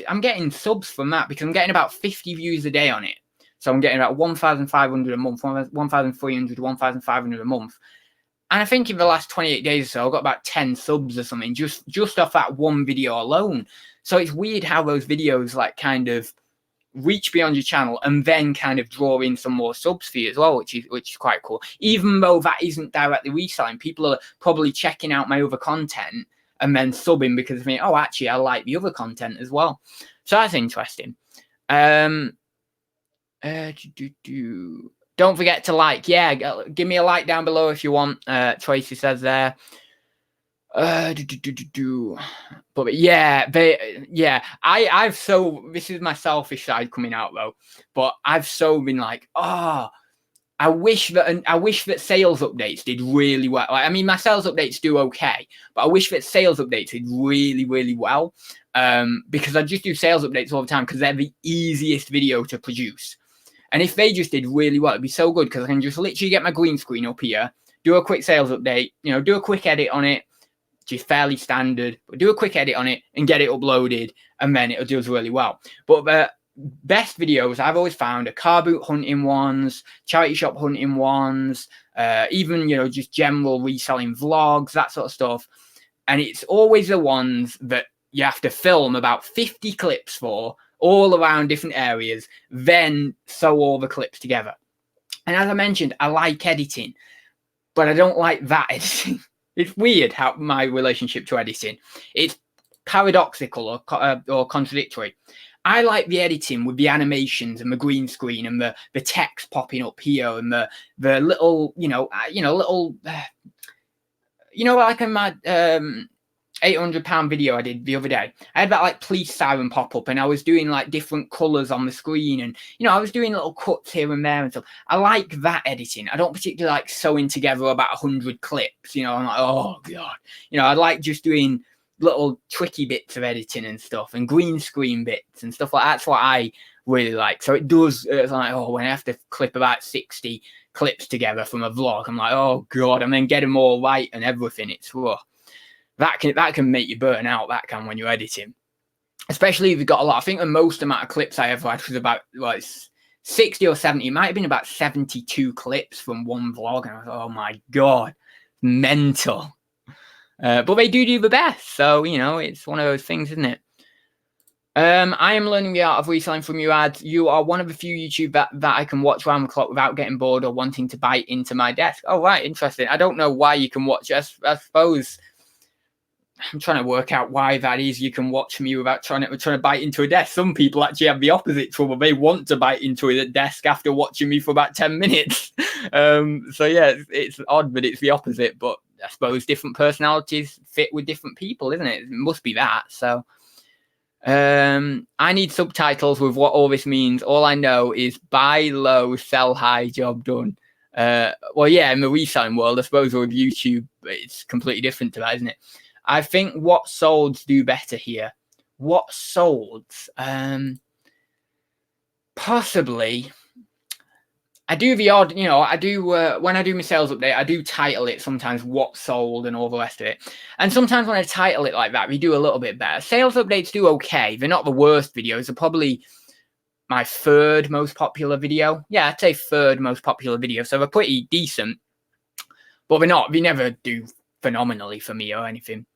I'm getting subs from that, because I'm getting about 50 views a day on it. So I'm getting about 1,500 a month, 1,300 to 1,500 a month. And I think in the last 28 days or so, I've got about 10 subs or something, just off that one video alone. So it's weird how those videos like kind of reach beyond your channel and then kind of draw in some more subs for you as well, which is quite cool. Even though that isn't directly reselling, people are probably checking out my other content and then subbing because of me. Oh, actually, I like the other content as well. So that's interesting. Don't forget to like. Yeah, give me a like down below if you want. Tracy says there. But yeah, this is my selfish side coming out though. But I've so been like, oh, I wish that sales updates did really well. Like, I mean, my sales updates do okay, but I wish that sales updates did really, really well. Because I just do sales updates all the time because they're the easiest video to produce. And if they just did really well, it'd be so good, because I can just literally get my green screen up here, do a quick sales update, you know, do a quick edit on it, which is fairly standard, but do a quick edit on it and get it uploaded, and then it does really well. But the best videos I've always found are car boot hunting ones, charity shop hunting ones, even, you know, just general reselling vlogs, that sort of stuff. And it's always the ones that you have to film about 50 clips for, all around different areas, then sew all the clips together. And as I mentioned, I like editing, but I don't like that editing. It's weird how my relationship to editing. It's paradoxical or contradictory. I like the editing with the animations and the green screen and the text popping up here and the little, like in my £800 video I did the other day, I had that like police siren pop up, and I was doing like different colors on the screen, and I was doing little cuts here and there and stuff. I like that editing. I don't particularly like sewing together about 100 clips. I'm like, oh god, I like just doing little tricky bits of editing and stuff, and green screen bits and stuff like that. That's what I really like. So it's like, oh, when I have to clip about 60 clips together from a vlog, I'm like, oh god, and then get them all right and everything. It's that can make you burn out, that can, when you're editing, especially if you've got a lot. I think the most amount of clips I ever had was about 60 or 70. It might have been about 72 clips from one vlog, and I was like, oh my god, mental. But they do the best, so it's one of those things, isn't it? I am learning the art of reselling from your ads. You are one of the few YouTube that I can watch round the clock without getting bored or wanting to bite into my desk. Oh right, interesting. I don't know why you can watch. I suppose I'm trying to work out why that is. You can watch me without trying to bite into a desk. Some people actually have the opposite trouble. They want to bite into a desk after watching me for about 10 minutes. So yeah, it's odd, but it's the opposite. But I suppose different personalities fit with different people, isn't it? It must be that. So I need subtitles with what all this means. All I know is buy low, sell high, job done. Well, yeah, in the reselling world, I suppose with YouTube, it's completely different to that, isn't it? I think what solds do better here. What solds? Possibly. I do the odd, I do, when I do my sales update, I do title it sometimes what sold and all the rest of it. And sometimes when I title it like that, we do a little bit better. Sales updates do okay. They're not the worst videos. They're probably my third most popular video. Yeah, I'd say third most popular video. So they're pretty decent, but they never do phenomenally for me or anything.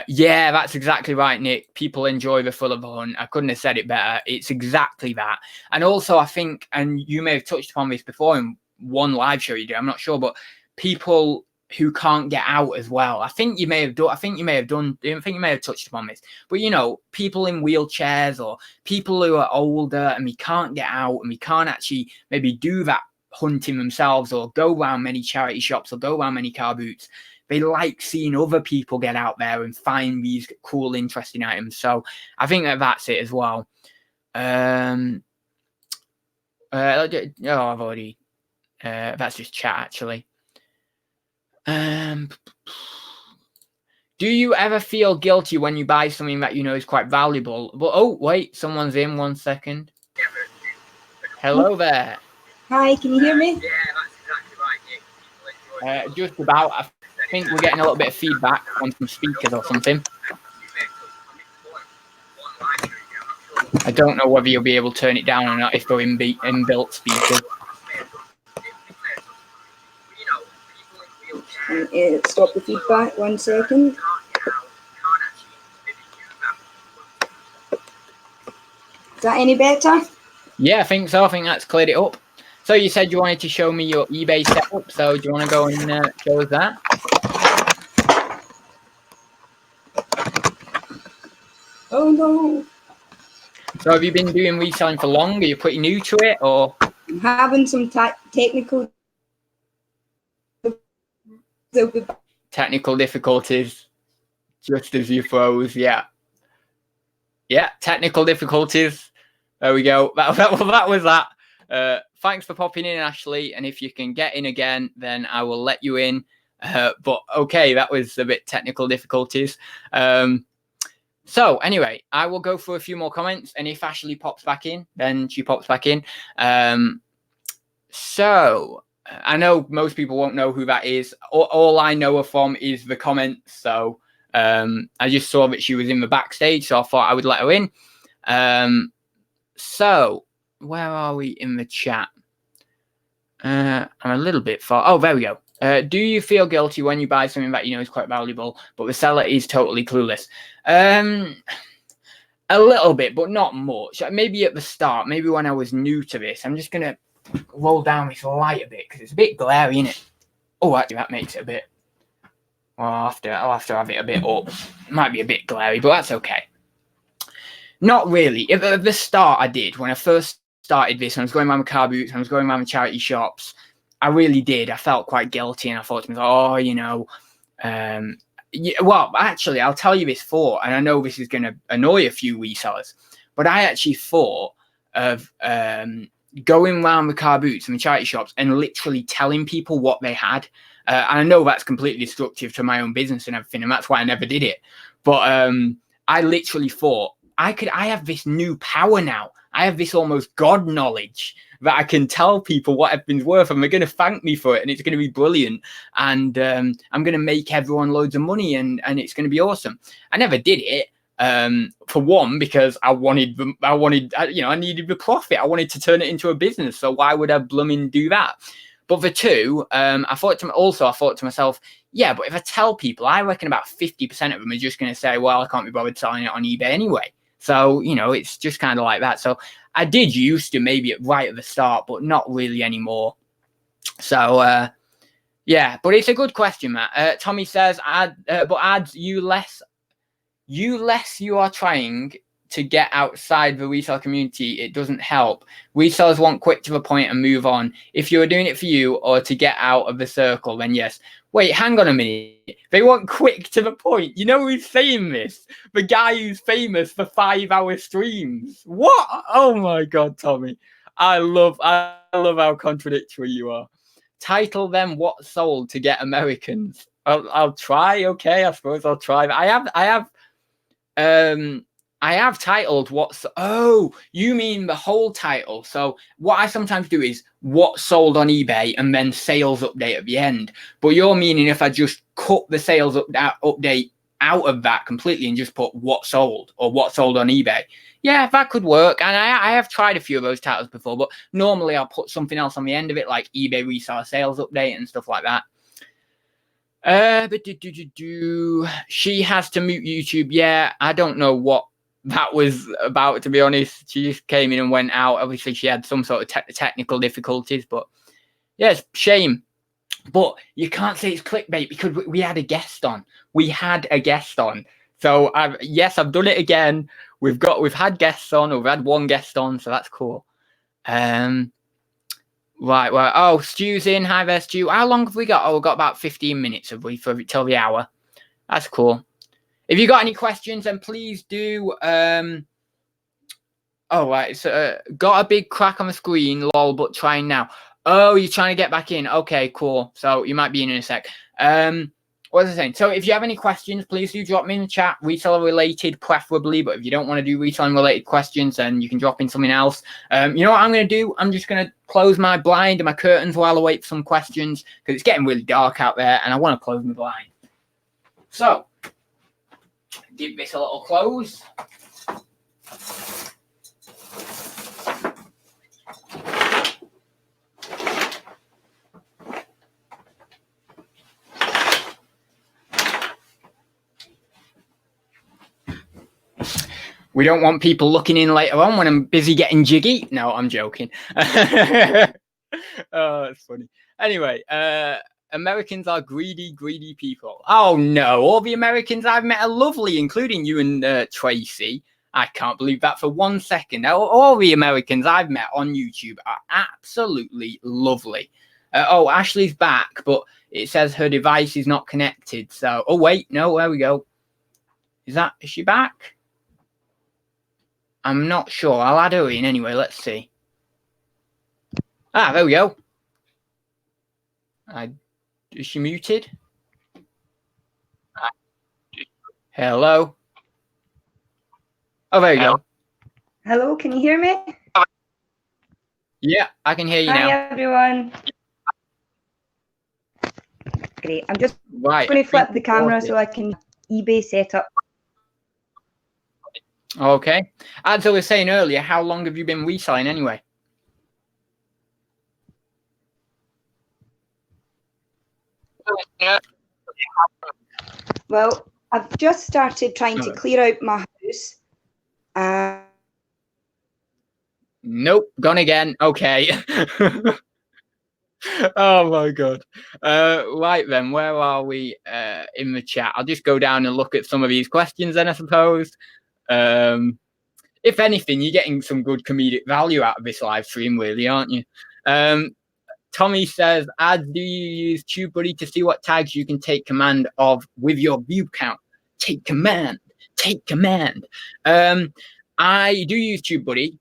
Yeah, that's exactly right, Nick. People enjoy the full of the hunt. I couldn't have said it better. It's exactly that. And also, I think, and you may have touched upon this before in one live show you did, I'm not sure, but people who can't get out as well. I think you may have touched upon this, but people in wheelchairs or people who are older and we can't get out and we can't actually maybe do that hunting themselves or go around many charity shops or go around many car boots. They like seeing other people get out there and find these cool, interesting items. So I think that's it as well. I've already. That's just chat, actually. Do you ever feel guilty when you buy something that is quite valuable? But oh wait, someone's in. 1 second. Hello there. Hi, can you hear me? Yeah, that's exactly right, Nick. Just about. I think we're getting a little bit of feedback on some speakers or something. I don't know whether you'll be able to turn it down or not if they're inbuilt speakers. Stop the feedback 1 second. Is that any better? Yeah, I think so. I think that's cleared it up. So you said you wanted to show me your eBay setup. So do you want to go and show us that? Oh no. So have you been doing reselling for long? Are you pretty new to it, or? I'm having some technical difficulties, just as you froze. Yeah, technical difficulties. There we go. That was that. Thanks for popping in, Ashley. And if you can get in again, then I will let you in. But okay, that was a bit technical difficulties. So anyway, I will go through a few more comments, and if Ashley pops back in, then she pops back in. So I know most people won't know who that is. All I know her from is the comments. So I just saw that she was in the backstage, so I thought I would let her in. So where are we in the chat? I'm a little bit far. Oh, there we go. Do you feel guilty when you buy something that you know is quite valuable, but the seller is totally clueless? A little bit, but not much. Maybe at the start, maybe when I was new to this. I'm just gonna roll down this light a bit because it's a bit glary, isn't it? Oh, actually, that makes it a bit. Well, I'll have to have it a bit up. It might be a bit glary, but that's okay. Not really. At the start, I did. When I first started this, and I was going around with car boots, and I was going around with charity shops, I really did. I felt quite guilty, and I thought to myself, oh, you know, yeah, well, actually, I'll tell you this thought, and I know this is going to annoy a few resellers, but I actually thought of going around with car boots and the charity shops and literally telling people what they had. And I know that's completely destructive to my own business and everything, and that's why I never did it. But I literally thought I have this new power now. I have this almost God knowledge that I can tell people what everything's worth, and they're going to thank me for it, and it's going to be brilliant. And I'm going to make everyone loads of money, and it's going to be awesome. I never did it. For one, because I wanted, you know, I needed the profit. I wanted to turn it into a business. So why would I blooming do that? But for two, I thought to myself, yeah, but if I tell people, I reckon about 50% of them are just going to say, well, I can't be bothered selling it on eBay anyway. So, you know, it's just kind of like that. So I did used to maybe right at the start, but not really anymore. So, yeah, but it's a good question, Matt. Tommy says, but ads you are trying to get outside the resale community, it doesn't help. Resellers want quick to the point and move on. If you are doing it for you or to get out of the circle, then yes. Wait, hang on a minute. They want quick to the point. You know who's saying this? The guy who's famous for 5-hour streams. What? Oh my God, Tommy. I love how contradictory you are. Title them what sold to get Americans. I'll try. Okay, I suppose I'll try. I have titled what's. Oh, you mean the whole title? So what I sometimes do is what sold on eBay and then sales update at the end. But you're meaning if I just cut the sales update out of that completely and just put what sold or what sold on eBay? Yeah, that could work. And I have tried a few of those titles before, but normally I'll put something else on the end of it, like eBay reseller sales update and stuff like that. She has to mute YouTube. Yeah, I don't know what that was about, to be honest. She just came in and went out. Obviously, she had some sort of technical difficulties, but yeah, it's shame. But you can't say it's clickbait because we had a guest on. So yes, I've done it again. We've had guests on. We've had one guest on, so that's cool. Right, well, oh, Stu's in. Hi there, Stu. How long have we got? Oh, we've got about 15 minutes, have we, till the hour? That's cool. If you got any questions, then please do. Oh, right, so got a big crack on the screen, lol, but trying now. Oh, you're trying to get back in. Okay, cool. So you might be in a sec. What was I saying? So if you have any questions, please do drop me in the chat, reseller related preferably, but if you don't want to do reselling related questions, then you can drop in something else. You know what I'm going to do? I'm just going to close my blind and my curtains while I wait for some questions because it's getting really dark out there and I want to close my blind. So give this a little close. We don't want people looking in later on when I'm busy getting jiggy. No, I'm joking. Oh, that's funny. Anyway, Americans are greedy people. Oh, no. All the Americans I've met are lovely, including you and Tracy. I can't believe that for 1 second. All the Americans I've met on YouTube are absolutely lovely. Oh, Ashley's back, but it says her device is not connected. So, oh, wait. No, there we go. Is she back? I'm not sure. I'll add her in anyway. Let's see. Ah, there we go. Is she muted? Hello? Oh, there you go. Hello, can you hear me? Yeah, I can hear you now. Hi, everyone. Great. I'm just going to flip the camera so I can eBay setup. Okay. As I was saying earlier, how long have you been reselling anyway? Well, I've just started trying to clear out my house. Nope, gone again. Okay. Oh my god. Right then, where are we in the chat? I'll just go down and look at some of these questions then, I suppose. If anything, you're getting some good comedic value out of this live stream, really, aren't you? Tommy says, do you use TubeBuddy to see what tags you can take command of with your view count? Take command. I do use TubeBuddy,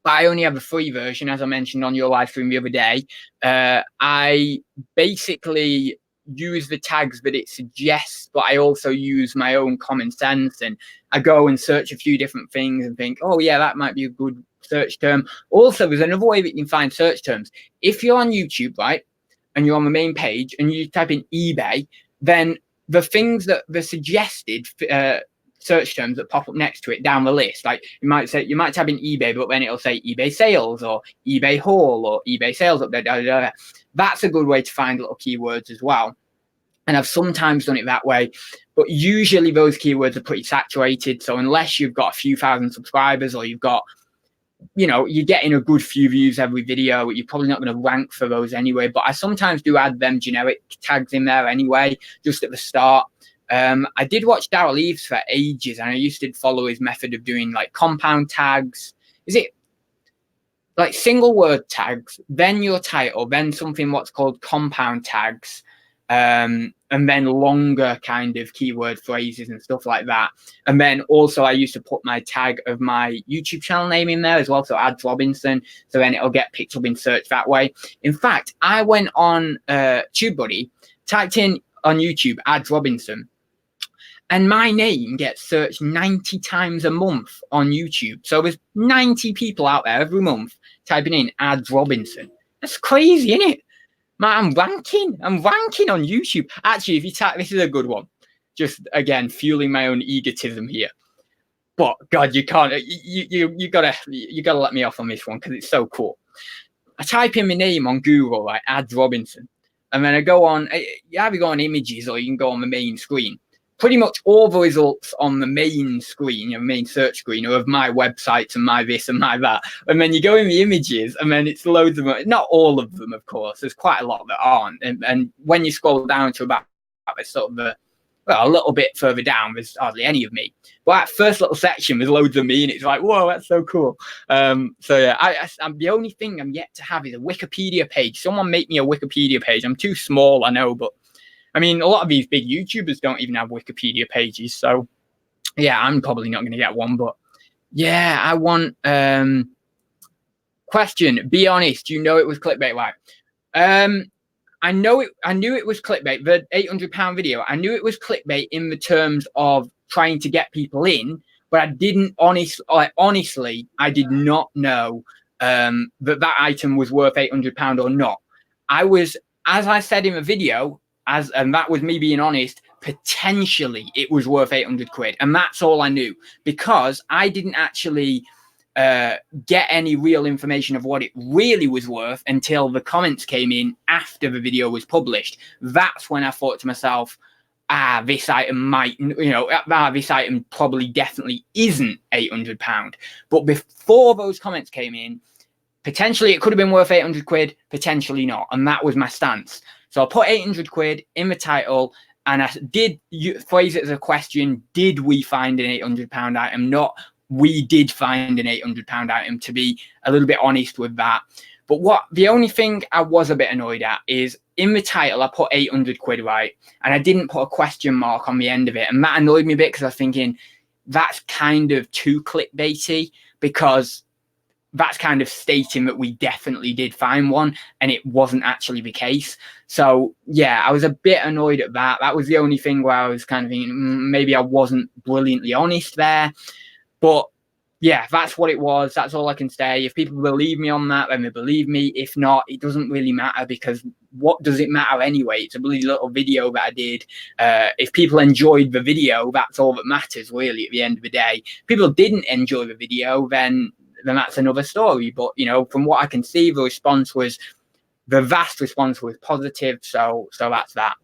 but I only have a free version, as I mentioned on your live stream the other day. I basically use the tags that it suggests, but I also use my own common sense, and I go and search a few different things and think, oh yeah, that might be a good search term. Also, there's another way that you can find search terms. If you're on YouTube, right, and you're on the main page and you type in eBay, then the things that the suggested search terms that pop up next to it down the list, like you might type in eBay, but then it'll say eBay sales or eBay haul or eBay sales up there. That's a good way to find little keywords as well. And I've sometimes done it that way, but usually those keywords are pretty saturated. So unless you've got a few thousand subscribers or you've got, you're getting a good few views every video, you're probably not going to rank for those anyway. But I sometimes do add them generic tags in there anyway, just at the start. I did watch Daryl Eves for ages, and I used to follow his method of doing like compound tags. Is it like single word tags, then your title, then something what's called compound tags, and then longer kind of keyword phrases and stuff like that. And then also I used to put my tag of my YouTube channel name in there as well, so Ads Robinson, so then it'll get picked up in search that way. In fact, I went on TubeBuddy, typed in on YouTube Ads Robinson, and my name gets searched 90 times a month on YouTube. So there's 90 people out there every month typing in Ads Robinson. That's crazy, isn't it? Man, I'm ranking on YouTube. Actually, if you type, this is a good one. Just again, fueling my own egotism here. But God, you can't. You gotta let me off on this one because it's so cool. I type in my name on Google, like Ads Robinson, and then I go on. You either go on images or you can go on the main screen. Pretty much all the results on the main screen, main search screen, are of my websites and my this and my that. And then you go in the images, and then it's loads of them. Not all of them, of course. There's quite a lot that aren't. And when you scroll down to about sort of a little bit further down, there's hardly any of me. But that first little section, there's loads of me, and it's like, whoa, that's so cool. So yeah, I'm the only thing I'm yet to have is a Wikipedia page. Someone make me a Wikipedia page. I'm too small, I know, but I mean, a lot of these big YouTubers don't even have Wikipedia pages. So, yeah, I'm probably not going to get one. But, yeah, I want... question, be honest, you know it was clickbait, right? I knew it was clickbait. The £800 video, I knew it was clickbait in the terms of trying to get people in. But I didn't honestly, I did not know that item was worth £800 or not. I was, as I said in the video... and that was me being honest, potentially it was worth 800 quid. And that's all I knew, because I didn't actually get any real information of what it really was worth until the comments came in after the video was published. That's when I thought to myself, this item might, this item probably definitely isn't £800. But before those comments came in, potentially it could have been worth 800 quid, potentially not. And that was my stance. So I put 800 quid in the title, and I did phrase it as a question: did we find an £800 item? Not we did find an £800 item, to be a little bit honest with that. But the only thing I was a bit annoyed at is in the title I put 800 quid, right? And I didn't put a question mark on the end of it. And that annoyed me a bit, because I was thinking that's kind of too clickbaity, because that's kind of stating that we definitely did find one, and it wasn't actually the case. So yeah, I was a bit annoyed at that. That was the only thing where I was kind of thinking maybe I wasn't brilliantly honest there. But yeah, that's what it was. That's all I can say. If people believe me on that, then they believe me. If not, it doesn't really matter, because what does it matter anyway? It's a bloody little video that I did. If people enjoyed the video, that's all that matters really at the end of the day. If people didn't enjoy the video, then that's another story. But, from what I can see, the response was the vast response was positive. So that's that.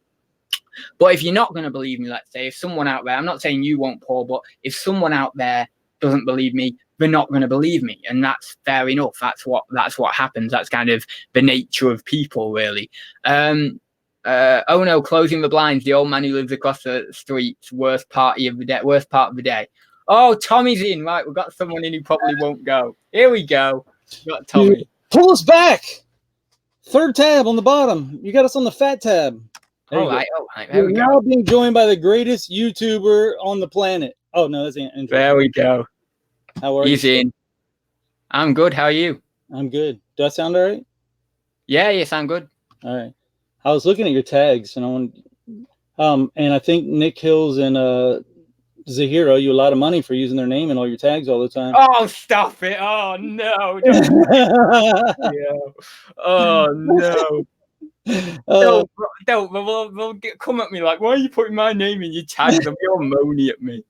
But if you're not going to believe me, let's say if someone out there, I'm not saying you won't, Paul, but if someone out there doesn't believe me, they're not going to believe me, and that's fair enough. That's what happens. That's kind of the nature of people, really. Oh no, closing the blinds. The old man who lives across the street's worst part of the day. Oh, Tommy's in. Right, we've got someone in who probably won't go. Here we go. We got Tommy. Dude, pull us back. Third tab on the bottom. You got us on the fat tab. All right. There we go. Now being joined by the greatest YouTuber on the planet. Oh no, that's Andrew. There we go. How are you? He's in. I'm good. How are you? I'm good. Do I sound all right? Yeah, you sound good. All right. I was looking at your tags, and and I think Nick Hills and Zahir owe you a lot of money for using their name in all your tags all the time. Oh, stop it! Oh no! Oh no! Don't they'll come at me like, why are you putting my name in your tags? They'll be all moany at me.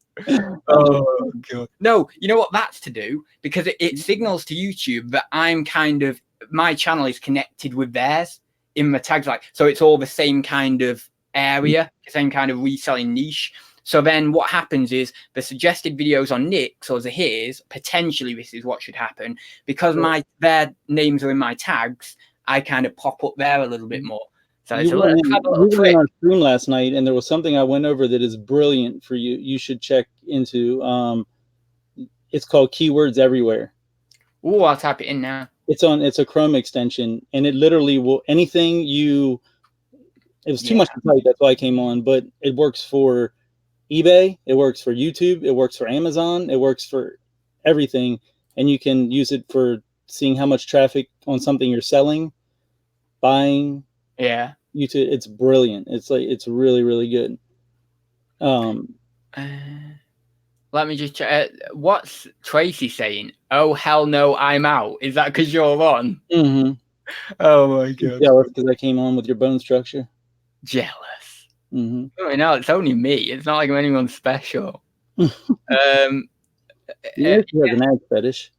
Oh god! No, you know what that's to do, because it signals to YouTube that I'm kind of, my channel is connected with theirs in my tags, like, so it's all the same kind of area, same kind of reselling niche. So then what happens is the suggested videos on Nick's or Zahir's, potentially this is what should happen, because their names are in my tags, I kind of pop up there a little bit more. So it's a little trick. On our stream last night, and there was something I went over that is brilliant for you. You should check into. It's called Keywords Everywhere. Oh, I'll type it in now. It's a Chrome extension, and it literally will anything you. It was too much to type, that's why I came on, but it works for eBay, it works for YouTube, it works for Amazon, it works for everything, and you can use it for seeing how much traffic on something you're selling, buying. Yeah. YouTube, it's brilliant. It's really, really good. Let me just check. What's Tracy saying? Oh hell no, I'm out. Is that because you're on? Mm-hmm. Oh my god. Jealous because I came on with your bone structure. Jealous. Mm-hmm. Oh no, it's only me. It's not like I'm anyone special. You have an ad fetish.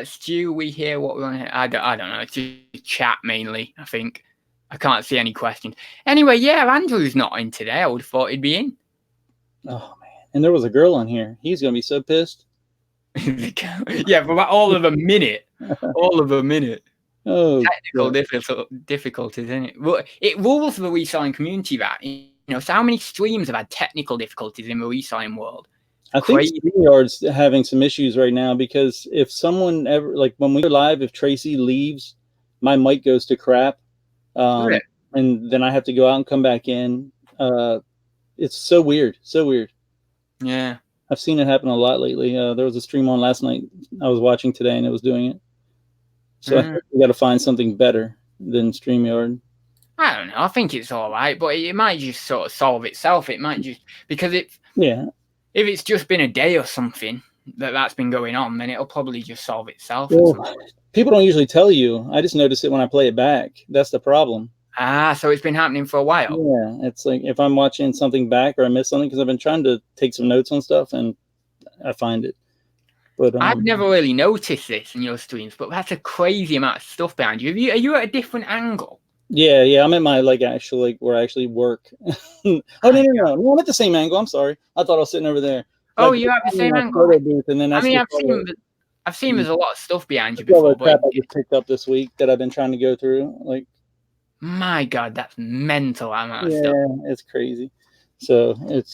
Stu, we hear what we want to hear. I don't know. It's just chat mainly, I think. I can't see any questions. Anyway, yeah, Andrew's not in today. I would have thought he'd be in. Oh man. And there was a girl on here. He's gonna be so pissed. Yeah, for about all of a minute. All of a minute. Oh, technical difficulties, isn't it? Well, it rules the reselling community that, you know, so how many streams have had technical difficulties in the reselling world? I think StreamYard's having some issues right now, because if someone ever, like when we go live, if Tracy leaves, my mic goes to crap. And then I have to go out and come back in. It's so weird. So weird. Yeah. I've seen it happen a lot lately. There was a stream on last night I was watching today, and it was doing it. So I think we got to find something better than StreamYard. I don't know. I think it's all right, but it might just sort of solve itself. It might just, because if it's just been a day or something that's been going on, then it'll probably just solve itself. Well, people don't usually tell you. I just notice it when I play it back. That's the problem. So it's been happening for a while. Yeah, it's like if I'm watching something back or I miss something, because I've been trying to take some notes on stuff and I find it. But I've never really noticed this in your streams, but that's a crazy amount of stuff behind you. Are you at a different angle? Yeah, I'm at my where I actually work. No, I'm at the same angle. I'm sorry, I thought I was sitting over there. Oh, you're at the same angle. Booth, and then I've seen there's a lot of stuff behind you before. Crap I just picked up this week that I've been trying to go through. Like, my God, that's mental amount of stuff. Yeah, it's crazy. So it's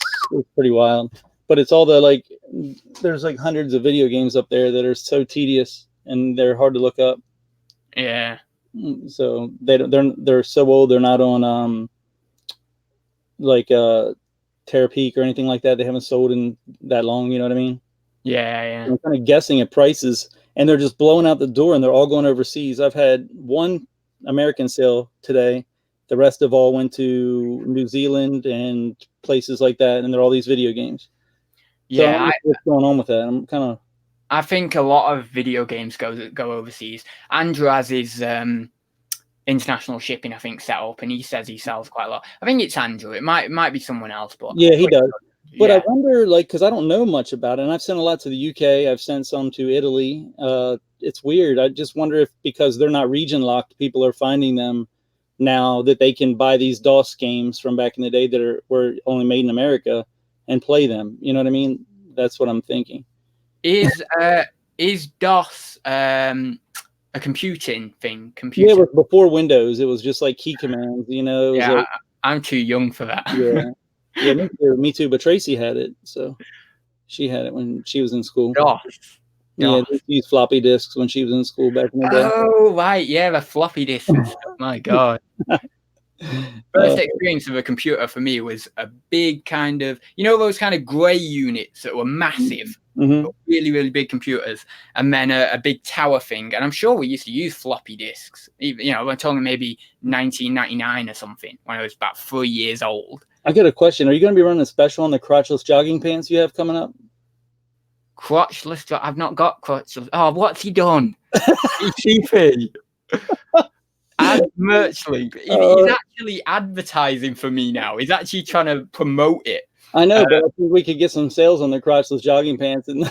pretty wild. But it's all there's like hundreds of video games up there that are so tedious and they're hard to look up. Yeah. So they're so old, they're not on Terra Peak or anything like that. They haven't sold in that long, you know what I mean? Yeah. I'm kind of guessing at prices, and they're just blowing out the door, and they're all going overseas. I've had one American sale today. The rest of all went to New Zealand and places like that, and they're all these video games. Yeah, so what's going on with that? I think a lot of video games go overseas. Andrew has his international shipping, I think, set up, and he says he sells quite a lot. I think it's Andrew. It might be someone else, but yeah, he does. But I wonder, because I don't know much about it, and I've sent a lot to the UK. I've sent some to Italy, it's weird. I just wonder if because they're not region locked, people are finding them now that they can buy these DOS games from back in the day that were only made in America and play them. You know what I mean? That's what I'm thinking. Is DOS a computing thing? Yeah, it was before Windows. It was just like key commands, you know. Yeah, like, I'm too young for that. Yeah, me too. But Tracy had it, so she had it when she was in school. DOS. Yeah, they used floppy disks when she was in school back in the day. Oh, right. Yeah, the floppy disks and stuff. My God. First experience of a computer for me was a big kind of, those kind of grey units that were massive, really, really big computers, and then a big tower thing. And I'm sure we used to use floppy disks. Even, we're talking maybe 1999 or something when I was about 3 years old. I got a question. Are you going to be running a special on the crotchless jogging pants you have coming up? Crotchless? I've not got crotchless. Oh, what's he done? ECP. Add merch link. He's actually advertising for me now. He's actually trying to promote it. I know, but I think we could get some sales on the crotchless jogging pants. And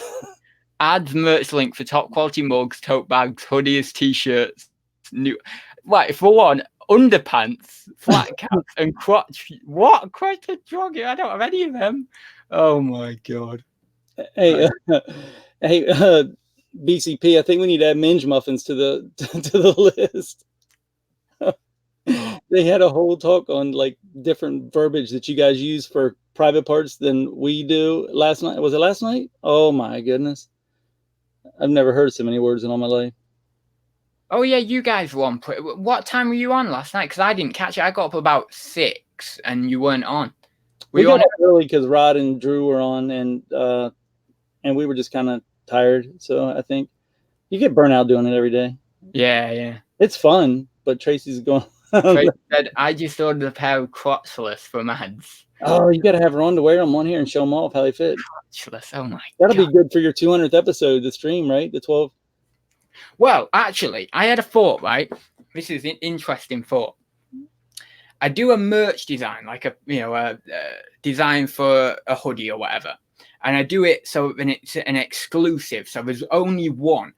add merch link for top quality mugs, tote bags, hoodies, t-shirts. Right, for one, underpants, flat caps, and crotch. What? Crotchless jogging? I don't have any of them. Oh my God. Hey, BCP, I think we need to add minge muffins to the list. They had a whole talk on like different verbiage that you guys use for private parts than we do last night. Was it last night? Oh my goodness. I've never heard so many words in all my life. Oh yeah, you guys were on. What time were you on last night? Because I didn't catch it. I got up about 6 and you weren't on. We got up early because Rod and Drew were on, and we were just kind of tired. So I think you get burnt out doing it every day. Yeah. It's fun, but Tracy's going. Tracy said, I just ordered a pair of crotchless from ads. Oh, you got to have her on to wear them on here and show them off how they fit. Crotchless, oh my That'll God. be good for your 200th episode, the stream, right? The 12. Well, actually, I had a thought, right? This is an interesting thought. I do a merch design, like a design for a hoodie or whatever. And I do it so then it's an exclusive. So there's only one.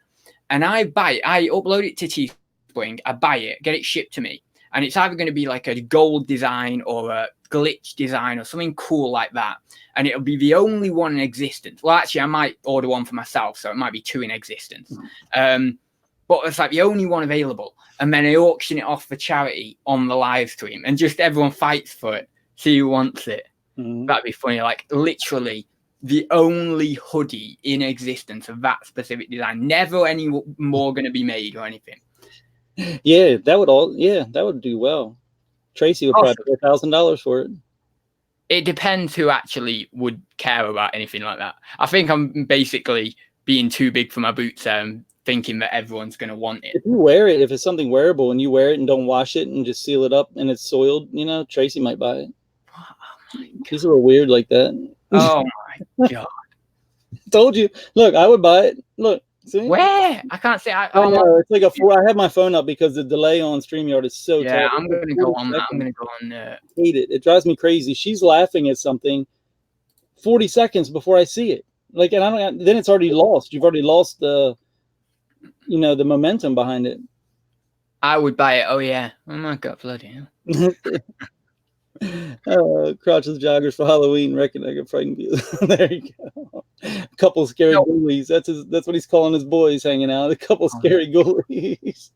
And I buy it. I upload it to Teespring. I buy it, get it shipped to me. And it's either going to be like a gold design or a glitch design or something cool like that. And it'll be the only one in existence. Well, actually, I might order one for myself. So it might be 2 in existence. But it's like the only one available. And then I auction it off for charity on the live stream. And just everyone fights for it. See who wants it. That'd be funny. Like literally the only hoodie in existence of that specific design. Never any more going to be made or anything. Yeah, that would do well. Tracy would probably pay $1,000 for it. It depends who actually would care about anything like that. I think I'm basically being too big for my boots and thinking that everyone's going to want it. If you wear it, if it's something wearable and you wear it and don't wash it and just seal it up and it's soiled, Tracy might buy it. Oh my God. He's a little weird like that. Oh my God. Told you. Look, I would buy it. Look. See? Where? I can't say. I know. It's like I have my phone up because the delay on StreamYard is so yeah, terrible. I'm going to go on that. I'm going to go on hate it. It drives me crazy. She's laughing at something 40 seconds before I see it. Like, and then it's already lost. You've already lost the momentum behind it. I would buy it. Oh, yeah. Oh, my God. Bloody hell. Crotchless joggers for Halloween. Reckon I can frighten you. There you go. A couple scary ghoulies. That's what he's calling his boys hanging out. A couple scary ghoulies.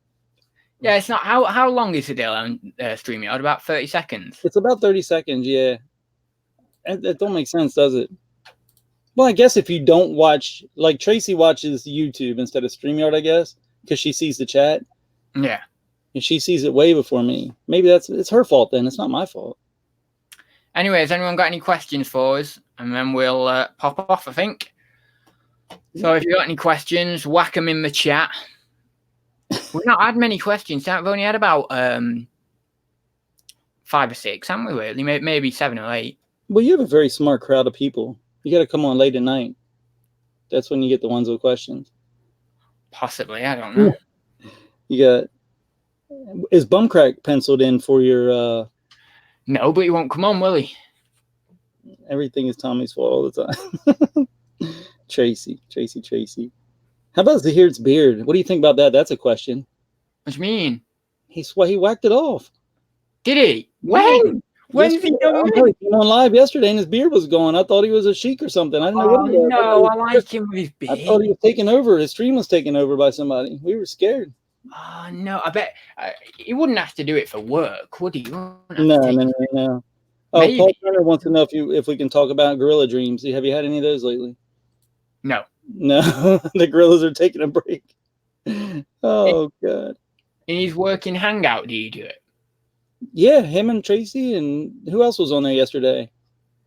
Yeah, it's not. How long is the deal on StreamYard? About 30 seconds. It's about 30 seconds. Yeah, that don't make sense, does it? Well, I guess if you don't watch, like Tracy watches YouTube instead of StreamYard, I guess, because she sees the chat. Yeah, and she sees it way before me. Maybe it's her fault then. It's not my fault. Anyway, has anyone got any questions for us? And then we'll pop off, I think. So if you've got any questions, whack them in the chat. We've not had many questions. We've only had about 5 or 6, haven't we, really? Maybe 7 or 8. Well, you have a very smart crowd of people. You got to come on late at night. That's when you get the ones with questions. Possibly. I don't know. Is Bumcrack penciled in for your... No, but he won't come on, will he? Everything is Tommy's fault all the time. Tracy. How about Zahir's beard? What do you think about that? That's a question. What do you mean? He whacked it off. Did he? Yeah. When? When's he done He this? came on live yesterday and his beard was gone. I thought he was a sheik or something. I didn't know what Oh he was. no, I like him with his I thought beard. he was taken over. His stream was taken over by somebody. We were scared. Oh no, I bet he wouldn't have to do it for work, would he? No. Oh, Maybe. Paul Turner wants to know if we can talk about Gorilla Dreams. Have you had any of those lately? No. The gorillas are taking a break. Oh God. In his working hangout, do you do it? Yeah, him and Tracy, and who else was on there yesterday?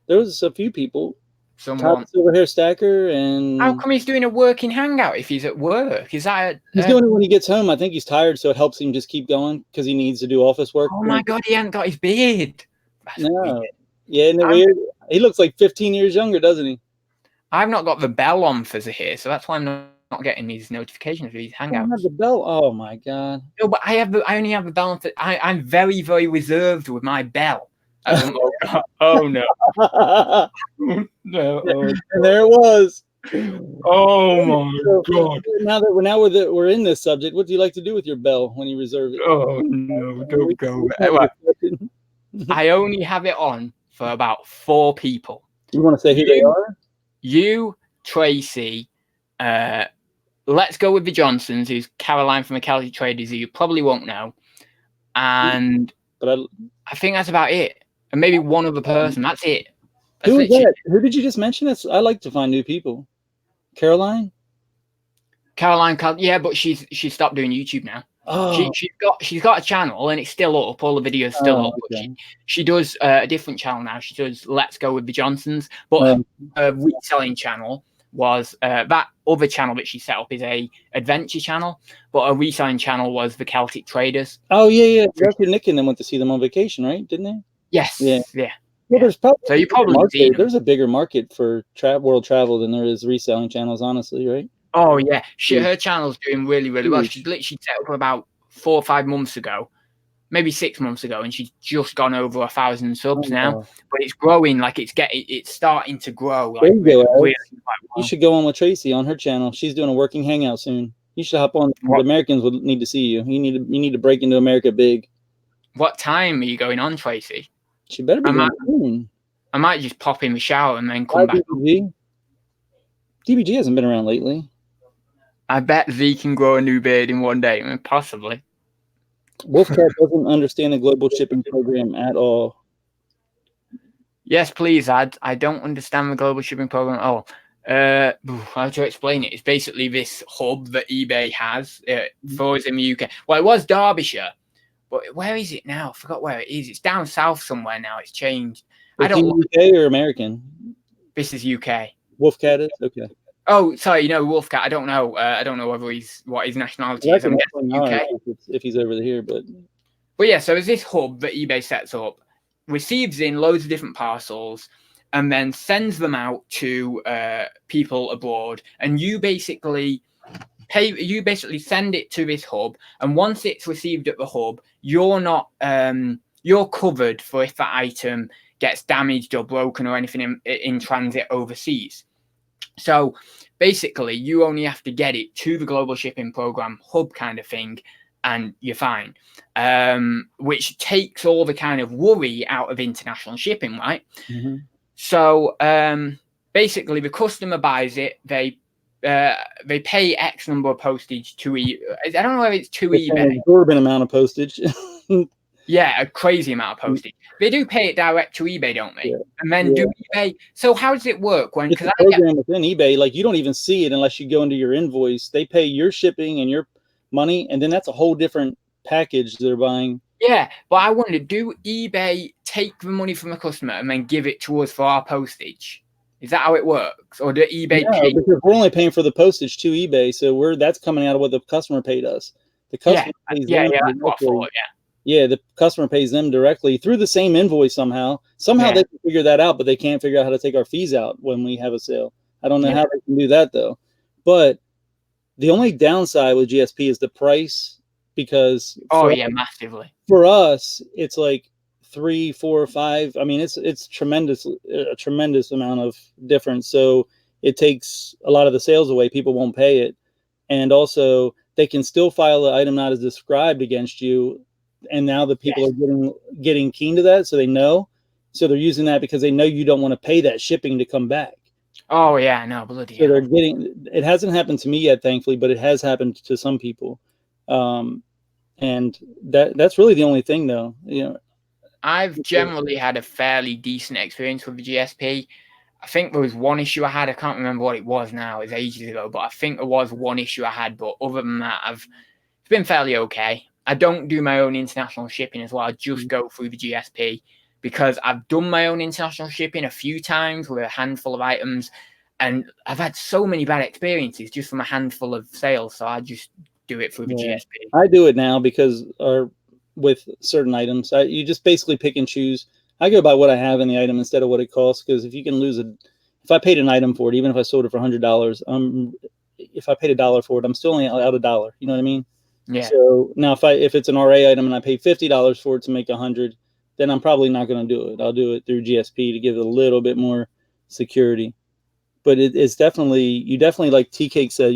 There was a few people. Someone. Silver Hair Stacker, and How come he's doing a working hangout if he's at work? Is that he's doing it when he gets home? I think he's tired, so it helps him just keep going because he needs to do office work. Oh my God, he hasn't got his beard. That's no, weird. yeah, isn't it weird? He looks like 15 years younger, doesn't he? I've not got the bell on for Zahir, so that's why I'm not getting these notifications for these hangouts. I have the bell. Oh my God. No, but I only have the bell on. I'm very, very reserved with my bell. Oh no. No. And there it was. Oh my God. Now that we're in this subject, what do you like to do with your bell when you reserve it? Oh no, don't go there. Well, I only have it on for about 4 people. You want to say who they are? You, Tracy, let's go with the Johnsons, who's Caroline from the Celtic Traders, who you probably won't know. And but I think that's about it. And maybe one other person. That's it. Who is that? Who did you just mention? I like to find new people. Caroline, yeah, but she's stopped doing YouTube now. Oh. She's got a channel and it's still up. All the videos still up. Okay. But she does a different channel now. She does Let's Go with the Johnsons. But her reselling channel was that other channel that she set up is a adventure channel. But her reselling channel was the Celtic Traders. Oh yeah. Actually, Nick and them went to see them on vacation, right? Didn't they? Yes. Yeah. Well, there's probably so you probably there's a bigger market for world travel than there is reselling channels, honestly, right? Oh yeah, her channel's doing really, really well. She's literally set up about 4 or 5 months ago, maybe 6 months ago, and she's just gone over 1,000 subs now. But it's growing, like it's starting to grow. Like, really You should go on with Tracy on her channel. She's doing a working hangout soon. You should hop on. The Americans would need to see you. You need to break into America big. What time are you going on, Tracy? She better be soon. I might just pop in the shower and then come back. DBG hasn't been around lately. I bet Z can grow a new beard in one day. I mean, possibly. Wolfcat doesn't understand the global shipping program at all. Yes, please, Ad. I don't understand the global shipping program at all. How to explain it? It's basically this hub that eBay has for us in the UK. Well, it was Derbyshire, but where is it now? I forgot where it is. It's down south somewhere now. It's changed. I don't know. UK or American? This is UK. Wolfcat is? Okay. Oh, sorry, Wolfcat. I don't know. I don't know whether what his nationality is. I'm guessing UK. If he's over here, but yeah. So there's this hub that eBay sets up, receives in loads of different parcels, and then sends them out to people abroad. And you basically send it to this hub, and once it's received at the hub, you're not you're covered for if that item gets damaged or broken or anything in transit overseas. So basically, you only have to get it to the global shipping program hub kind of thing, and you're fine. Which takes all the kind of worry out of international shipping, right? Mm-hmm. So basically, the customer buys it. They pay X number of postage to eBay. I don't know if it's to eBay. An exorbitant amount of postage. Yeah, a crazy amount of postage. They do pay it direct to eBay, don't they? Yeah. And then do eBay. So how does it work? Because I program within eBay, like you don't even see it unless you go into your invoice. They pay your shipping and your money, and then that's a whole different package they're buying. Yeah, but I wonder, do eBay take the money from the customer and then give it to us for our postage? Is that how it works, or do eBay pay? Because we're only paying for the postage to eBay, so that's coming out of what the customer paid us. The customer pays them that's what I thought, Yeah, the customer pays them directly through the same invoice somehow. Somehow they can figure that out, but they can't figure out how to take our fees out when we have a sale. I don't know how they can do that, though. But the only downside with GSP is the price, because massively. For us, it's like 3, 4, 5. I mean, it's a tremendous amount of difference. So it takes a lot of the sales away. People won't pay it. and also they can still file an item not as described against you. And now the people are getting keen to that, so they know. So they're using that because they know you don't want to pay that shipping to come back. Oh yeah, no, bloody So hell. they're getting. It hasn't happened to me yet, thankfully, but it has happened to some people. And that's really the only thing, though. You know, I've generally had a fairly decent experience with the GSP. I think there was one issue I had. I can't remember what it was now. It was ages ago, but I think there was one issue I had. But other than that, it's been fairly okay. I don't do my own international shipping as well. I just go through the GSP because I've done my own international shipping a few times with a handful of items, and I've had so many bad experiences just from a handful of sales. So I just do it through the GSP. I do it now because, with certain items, you just basically pick and choose. I go by what I have in the item instead of what it costs, because if you can lose if I paid an item for it, even if I sold it for $100, if I paid $1 for it, I'm still only out $1. You know what I mean? Yeah. So now if it's an RA item and I pay $50 for it to make $100, then I'm probably not going to do it. I'll do it through GSP to give it a little bit more security. But it's definitely, you definitely, like T-Cake said,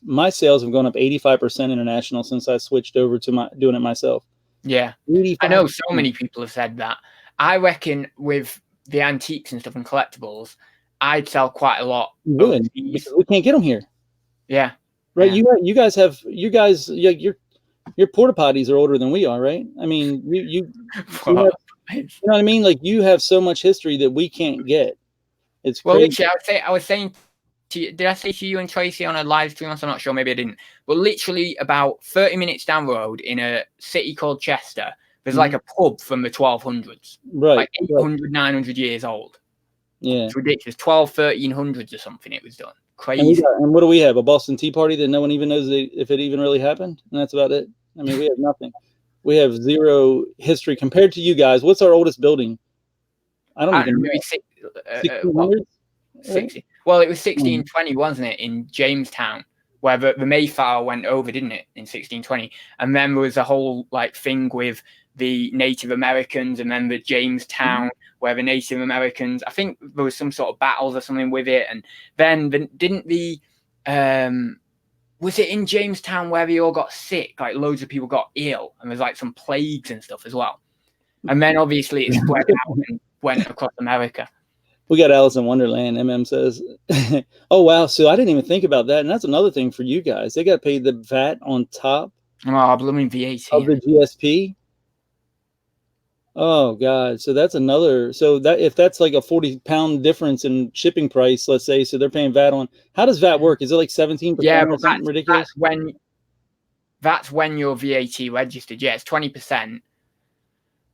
my sales have gone up 85% international since I switched over to doing it myself. Yeah, 85%. I know so many people have said that. I reckon with the antiques and stuff and collectibles, I'd sell quite a lot. You would, because we can't get them here. Yeah. Right. Yeah. You guys, your porta potties are older than we are, right? I mean, you know what I mean? Like, you have so much history that we can't get. It's crazy. Well, literally, I was saying to you, did I say to you and Tracy on a live stream? I'm not sure, maybe I didn't. But literally about 30 minutes down the road in a city called Chester, there's like a pub from the 1200s. Right. Like 800, 900 years old. Yeah. It's ridiculous. 1300s or something it was done. Crazy. And what do we have? A Boston Tea Party that no one even knows if it even really happened? And that's about it. I mean, we have nothing. We have zero history compared to you guys. What's our oldest building? I don't even know. 1600s? 60. Well, it was 1620, wasn't it, in Jamestown, where the Mayflower went over, didn't it, in 1620? And then there was a whole thing with the Native Americans, and then the Jamestown, where the Native Americans, I think there was some sort of battles or something with it. And then was it in Jamestown where they all got sick? Like, loads of people got ill, and there's some plagues and stuff as well. And then obviously it spread out and went across America. We got Alice in Wonderland, MM says. Oh, wow. So I didn't even think about that. And that's another thing for you guys. They got to pay the VAT on top blooming VAT of the GSP. Oh, God. So that's another. So that if that's like a 40-pound difference in shipping price, let's say, so they're paying VAT on. How does VAT work? Is it like 17% or something ridiculous? That's when you're VAT registered. Yeah, it's 20%.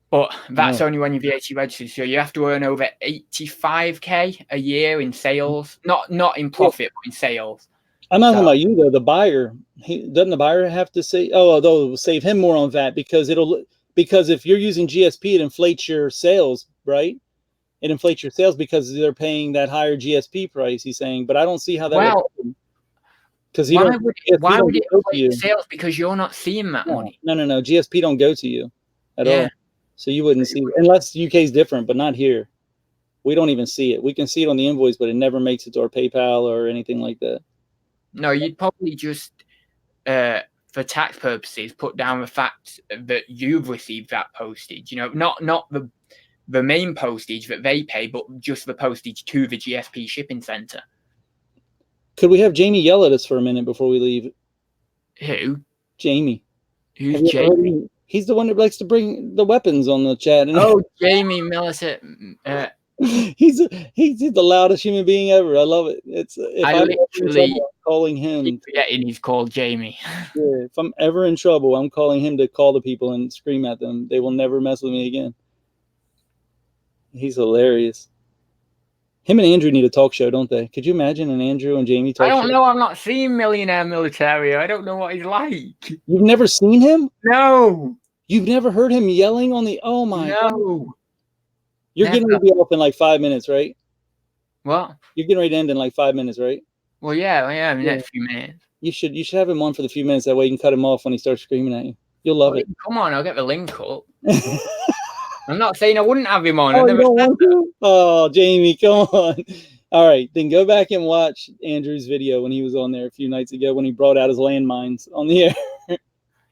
But that's only when you're VAT registered. So you have to earn over 85K a year in sales. Not in profit, but in sales. I'm not talking about you, though. The buyer, doesn't the buyer have to say, they'll save him more on VAT because if you're using GSP, it inflates your sales, right? It inflates your sales because they're paying that higher GSP price, he's saying. But I don't see how that would happen. Because why would it inflate your sales? Because you're not seeing that money. No. GSP don't go to you at all. So you wouldn't see it, unless UK is different, but not here. We don't even see it. We can see it on the invoice, but it never makes it to our PayPal or anything like that. No, you'd probably just, for tax purposes, put down the fact that you've received that postage. Not the main postage that they pay, but just the postage to the GSP shipping center. Could we have Jamie yell at us for a minute before we leave? Who? Jamie. Who's Jamie? He's the one that likes to bring the weapons on the chat. Oh, Jamie Millicent. He's the loudest human being ever. I love it. I'm calling him. Forgetting he's called Jamie. Yeah, if I'm ever in trouble, I'm calling him to call the people and scream at them. They will never mess with me again. He's hilarious. Him and Andrew need a talk show, don't they? Could you imagine an Andrew and Jamie talk show? I don't know. I'm not seeing Millionaire Militario. I don't know what he's like. You've never seen him? No. You've never heard him yelling on the... Oh, my God. You're getting ready to be off in like 5 minutes, right? What? You're getting ready to end in like 5 minutes, right? Well, yeah, in the next few minutes. You should have him on for the few minutes. That way you can cut him off when he starts screaming at you. You'll love it. Come on, I'll get the link up. I'm not saying I wouldn't have him on. Oh, you don't want to? Oh, Jamie, come on. All right, then go back and watch Andrew's video when he was on there a few nights ago when he brought out his landmines on the air.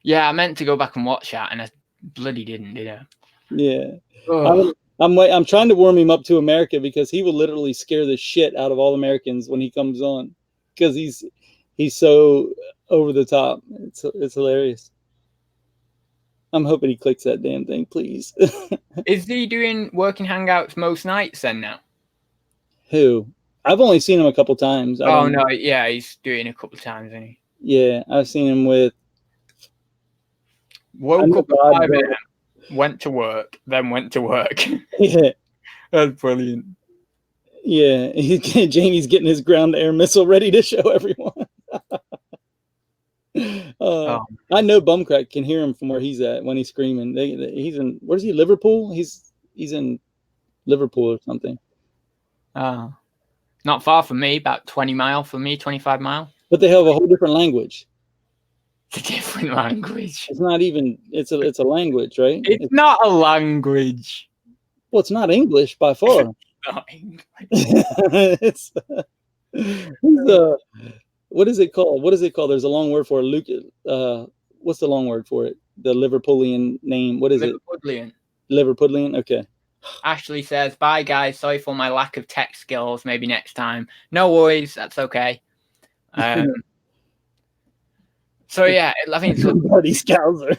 Yeah, I meant to go back and watch that, and I bloody didn't, did I? Yeah. Oh. I'm trying to warm him up to America because he will literally scare the shit out of all Americans when he comes on because he's so over the top. It's hilarious. I'm hoping he clicks that damn thing, please. Is he doing working hangouts most nights then now? Who? I've only seen him a couple times. Oh no, yeah, he's doing a couple of times, isn't he? Yeah, I've seen him with. Woke up at 5 a.m., went to work, then went to work. Yeah, that's brilliant. Yeah, Jamie's getting his ground air missile ready to show everyone. I know Bumcrack can hear him from where he's at when he's screaming. He's in, where's he? Liverpool? He's in Liverpool or something. Not far from me, about 20 miles from me, 25 miles. But they have a whole different language. It's a different language. It's not even, it's a language, right? It's not a language. Well, it's not English by far. Not English. It's what is it called? What is it called? There's a long word for it. What's the long word for it? The Liverpudlian name. What is it? Liverpudlian. Okay. Ashley says, "Bye guys. Sorry for my lack of tech skills. Maybe next time." No worries. That's okay. So yeah, I think it's Bloody Scouser.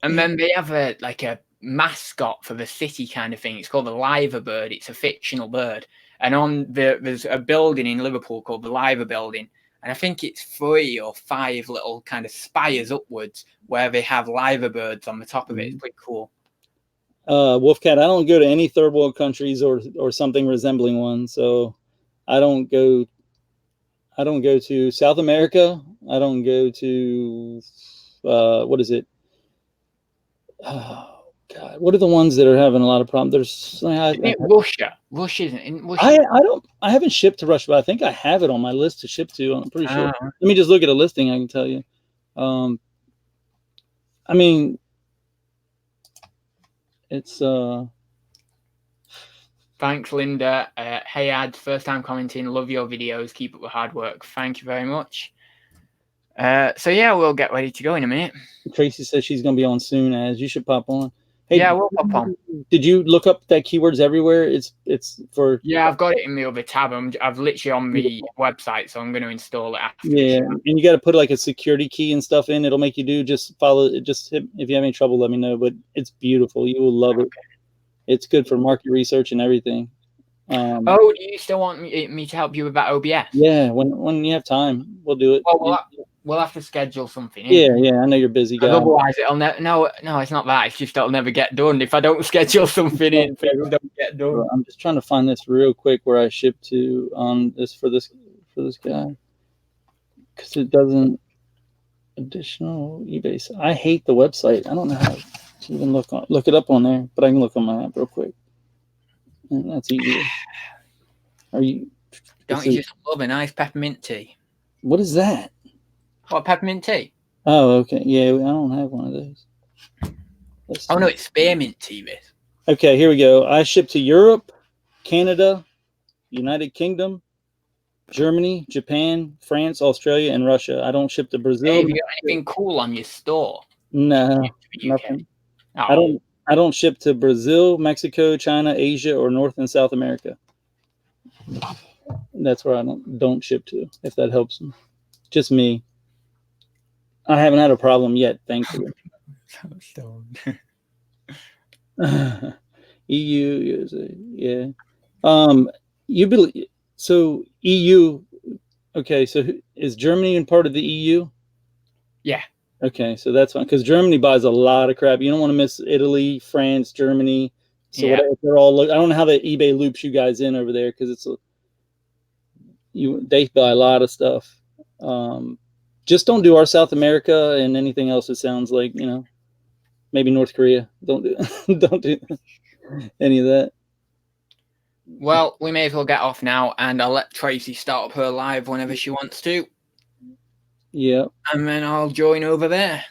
And then they have a mascot for the city kind of thing. It's called the Liver Bird. It's a fictional bird. And there's a building in Liverpool called the Liver Building. And I think it's 3 or 5 little kind of spires upwards where they have liver birds on the top of it. It's pretty cool. Wolfcat, I don't go to any third world countries or something resembling one. So I don't go to South America. I don't go to what is it? Oh God, what are the ones that are having a lot of problems? There's Russia. Russia isn't in Russia. I haven't shipped to Russia, but I think I have it on my list to ship to. I'm pretty sure. Let me just look at a listing. I can tell you. I mean, it's Thanks, Linda. Hey, Ad, first time commenting. Love your videos. Keep up the hard work. Thank you very much. So yeah, we'll get ready to go in a minute. Tracy says she's going to be on soon. As you should pop on. Hey, yeah, we'll pop on. Did you look up that keywords everywhere? It's for. Yeah, I've got it in the other tab. I've literally on the website, so I'm going to install it after. Yeah, and you got to put like a security key and stuff in. It'll make you do. Just follow it. Just hit, if you have any trouble, let me know. But it's beautiful. You will love it. It's good for market research and everything. Do you still want me to help you with that OBS? Yeah, when you have time, we'll do it. Oh, we'll have to schedule something. Yeah, I know you're busy guy. Otherwise, it'll no, it's not that. It's just it'll never get done. If I don't schedule something in, things don't get done. I'm just trying to find this real quick where I ship to on this for this guy because it doesn't additional eBay. I hate the website. I don't know how to even look it up on there, but I can look on my app real quick. And that's easier. Don't you just love a nice peppermint tea? What is that? What, peppermint tea? Oh, okay. Yeah, I don't have one of those. No, it's spearmint tea, this. Okay, here we go. I ship to Europe, Canada, United Kingdom, Germany, Japan, France, Australia, and Russia. I don't ship to Brazil. Hey, have you got anything cool on your store? No, nothing. Oh. I don't ship to Brazil, Mexico, China, Asia, or North and South America. That's where I don't ship to, if that helps them. Just me. I haven't had a problem yet, thankfully. EU, yeah. You believe so? EU. Okay, so is Germany in part of the EU? Yeah. Okay, so that's fine because Germany buys a lot of crap. You don't want to miss Italy, France, Germany. So whatever, they're all. I don't know how the eBay loops you guys in over there because they buy a lot of stuff. Just don't do our South America and anything else. It sounds like maybe North Korea. Don't do any of that. Well, we may as well get off now, and I'll let Tracy start up her live whenever she wants to. Yeah. And then I'll join over there.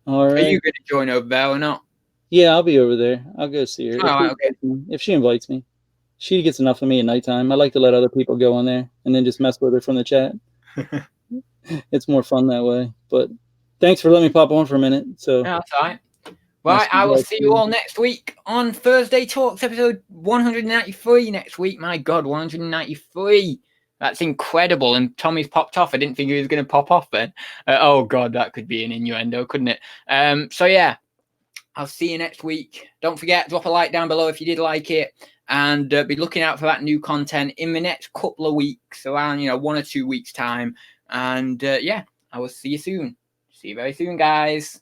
All right. Are you going to join over there or not? Yeah, I'll be over there. I'll go see her. Okay. If she invites me. she gets enough of me at nighttime. I like to let other people go on there and then just mess with her from the chat. It's more fun that way. But thanks for letting me pop on for a minute. So yeah, that's all right. Right, I will see you all next week on Thursday Talks, episode 193 next week. My God, 193. That's incredible. And Tommy's popped off. I didn't think he was going to pop off then. Oh, God, that could be an innuendo, couldn't it? So, yeah, I'll see you next week. Don't forget, drop a like down below if you did like it. And be looking out for that new content in the next couple of weeks, around 1 or 2 weeks' time. And, yeah, I will see you soon. See you very soon, guys.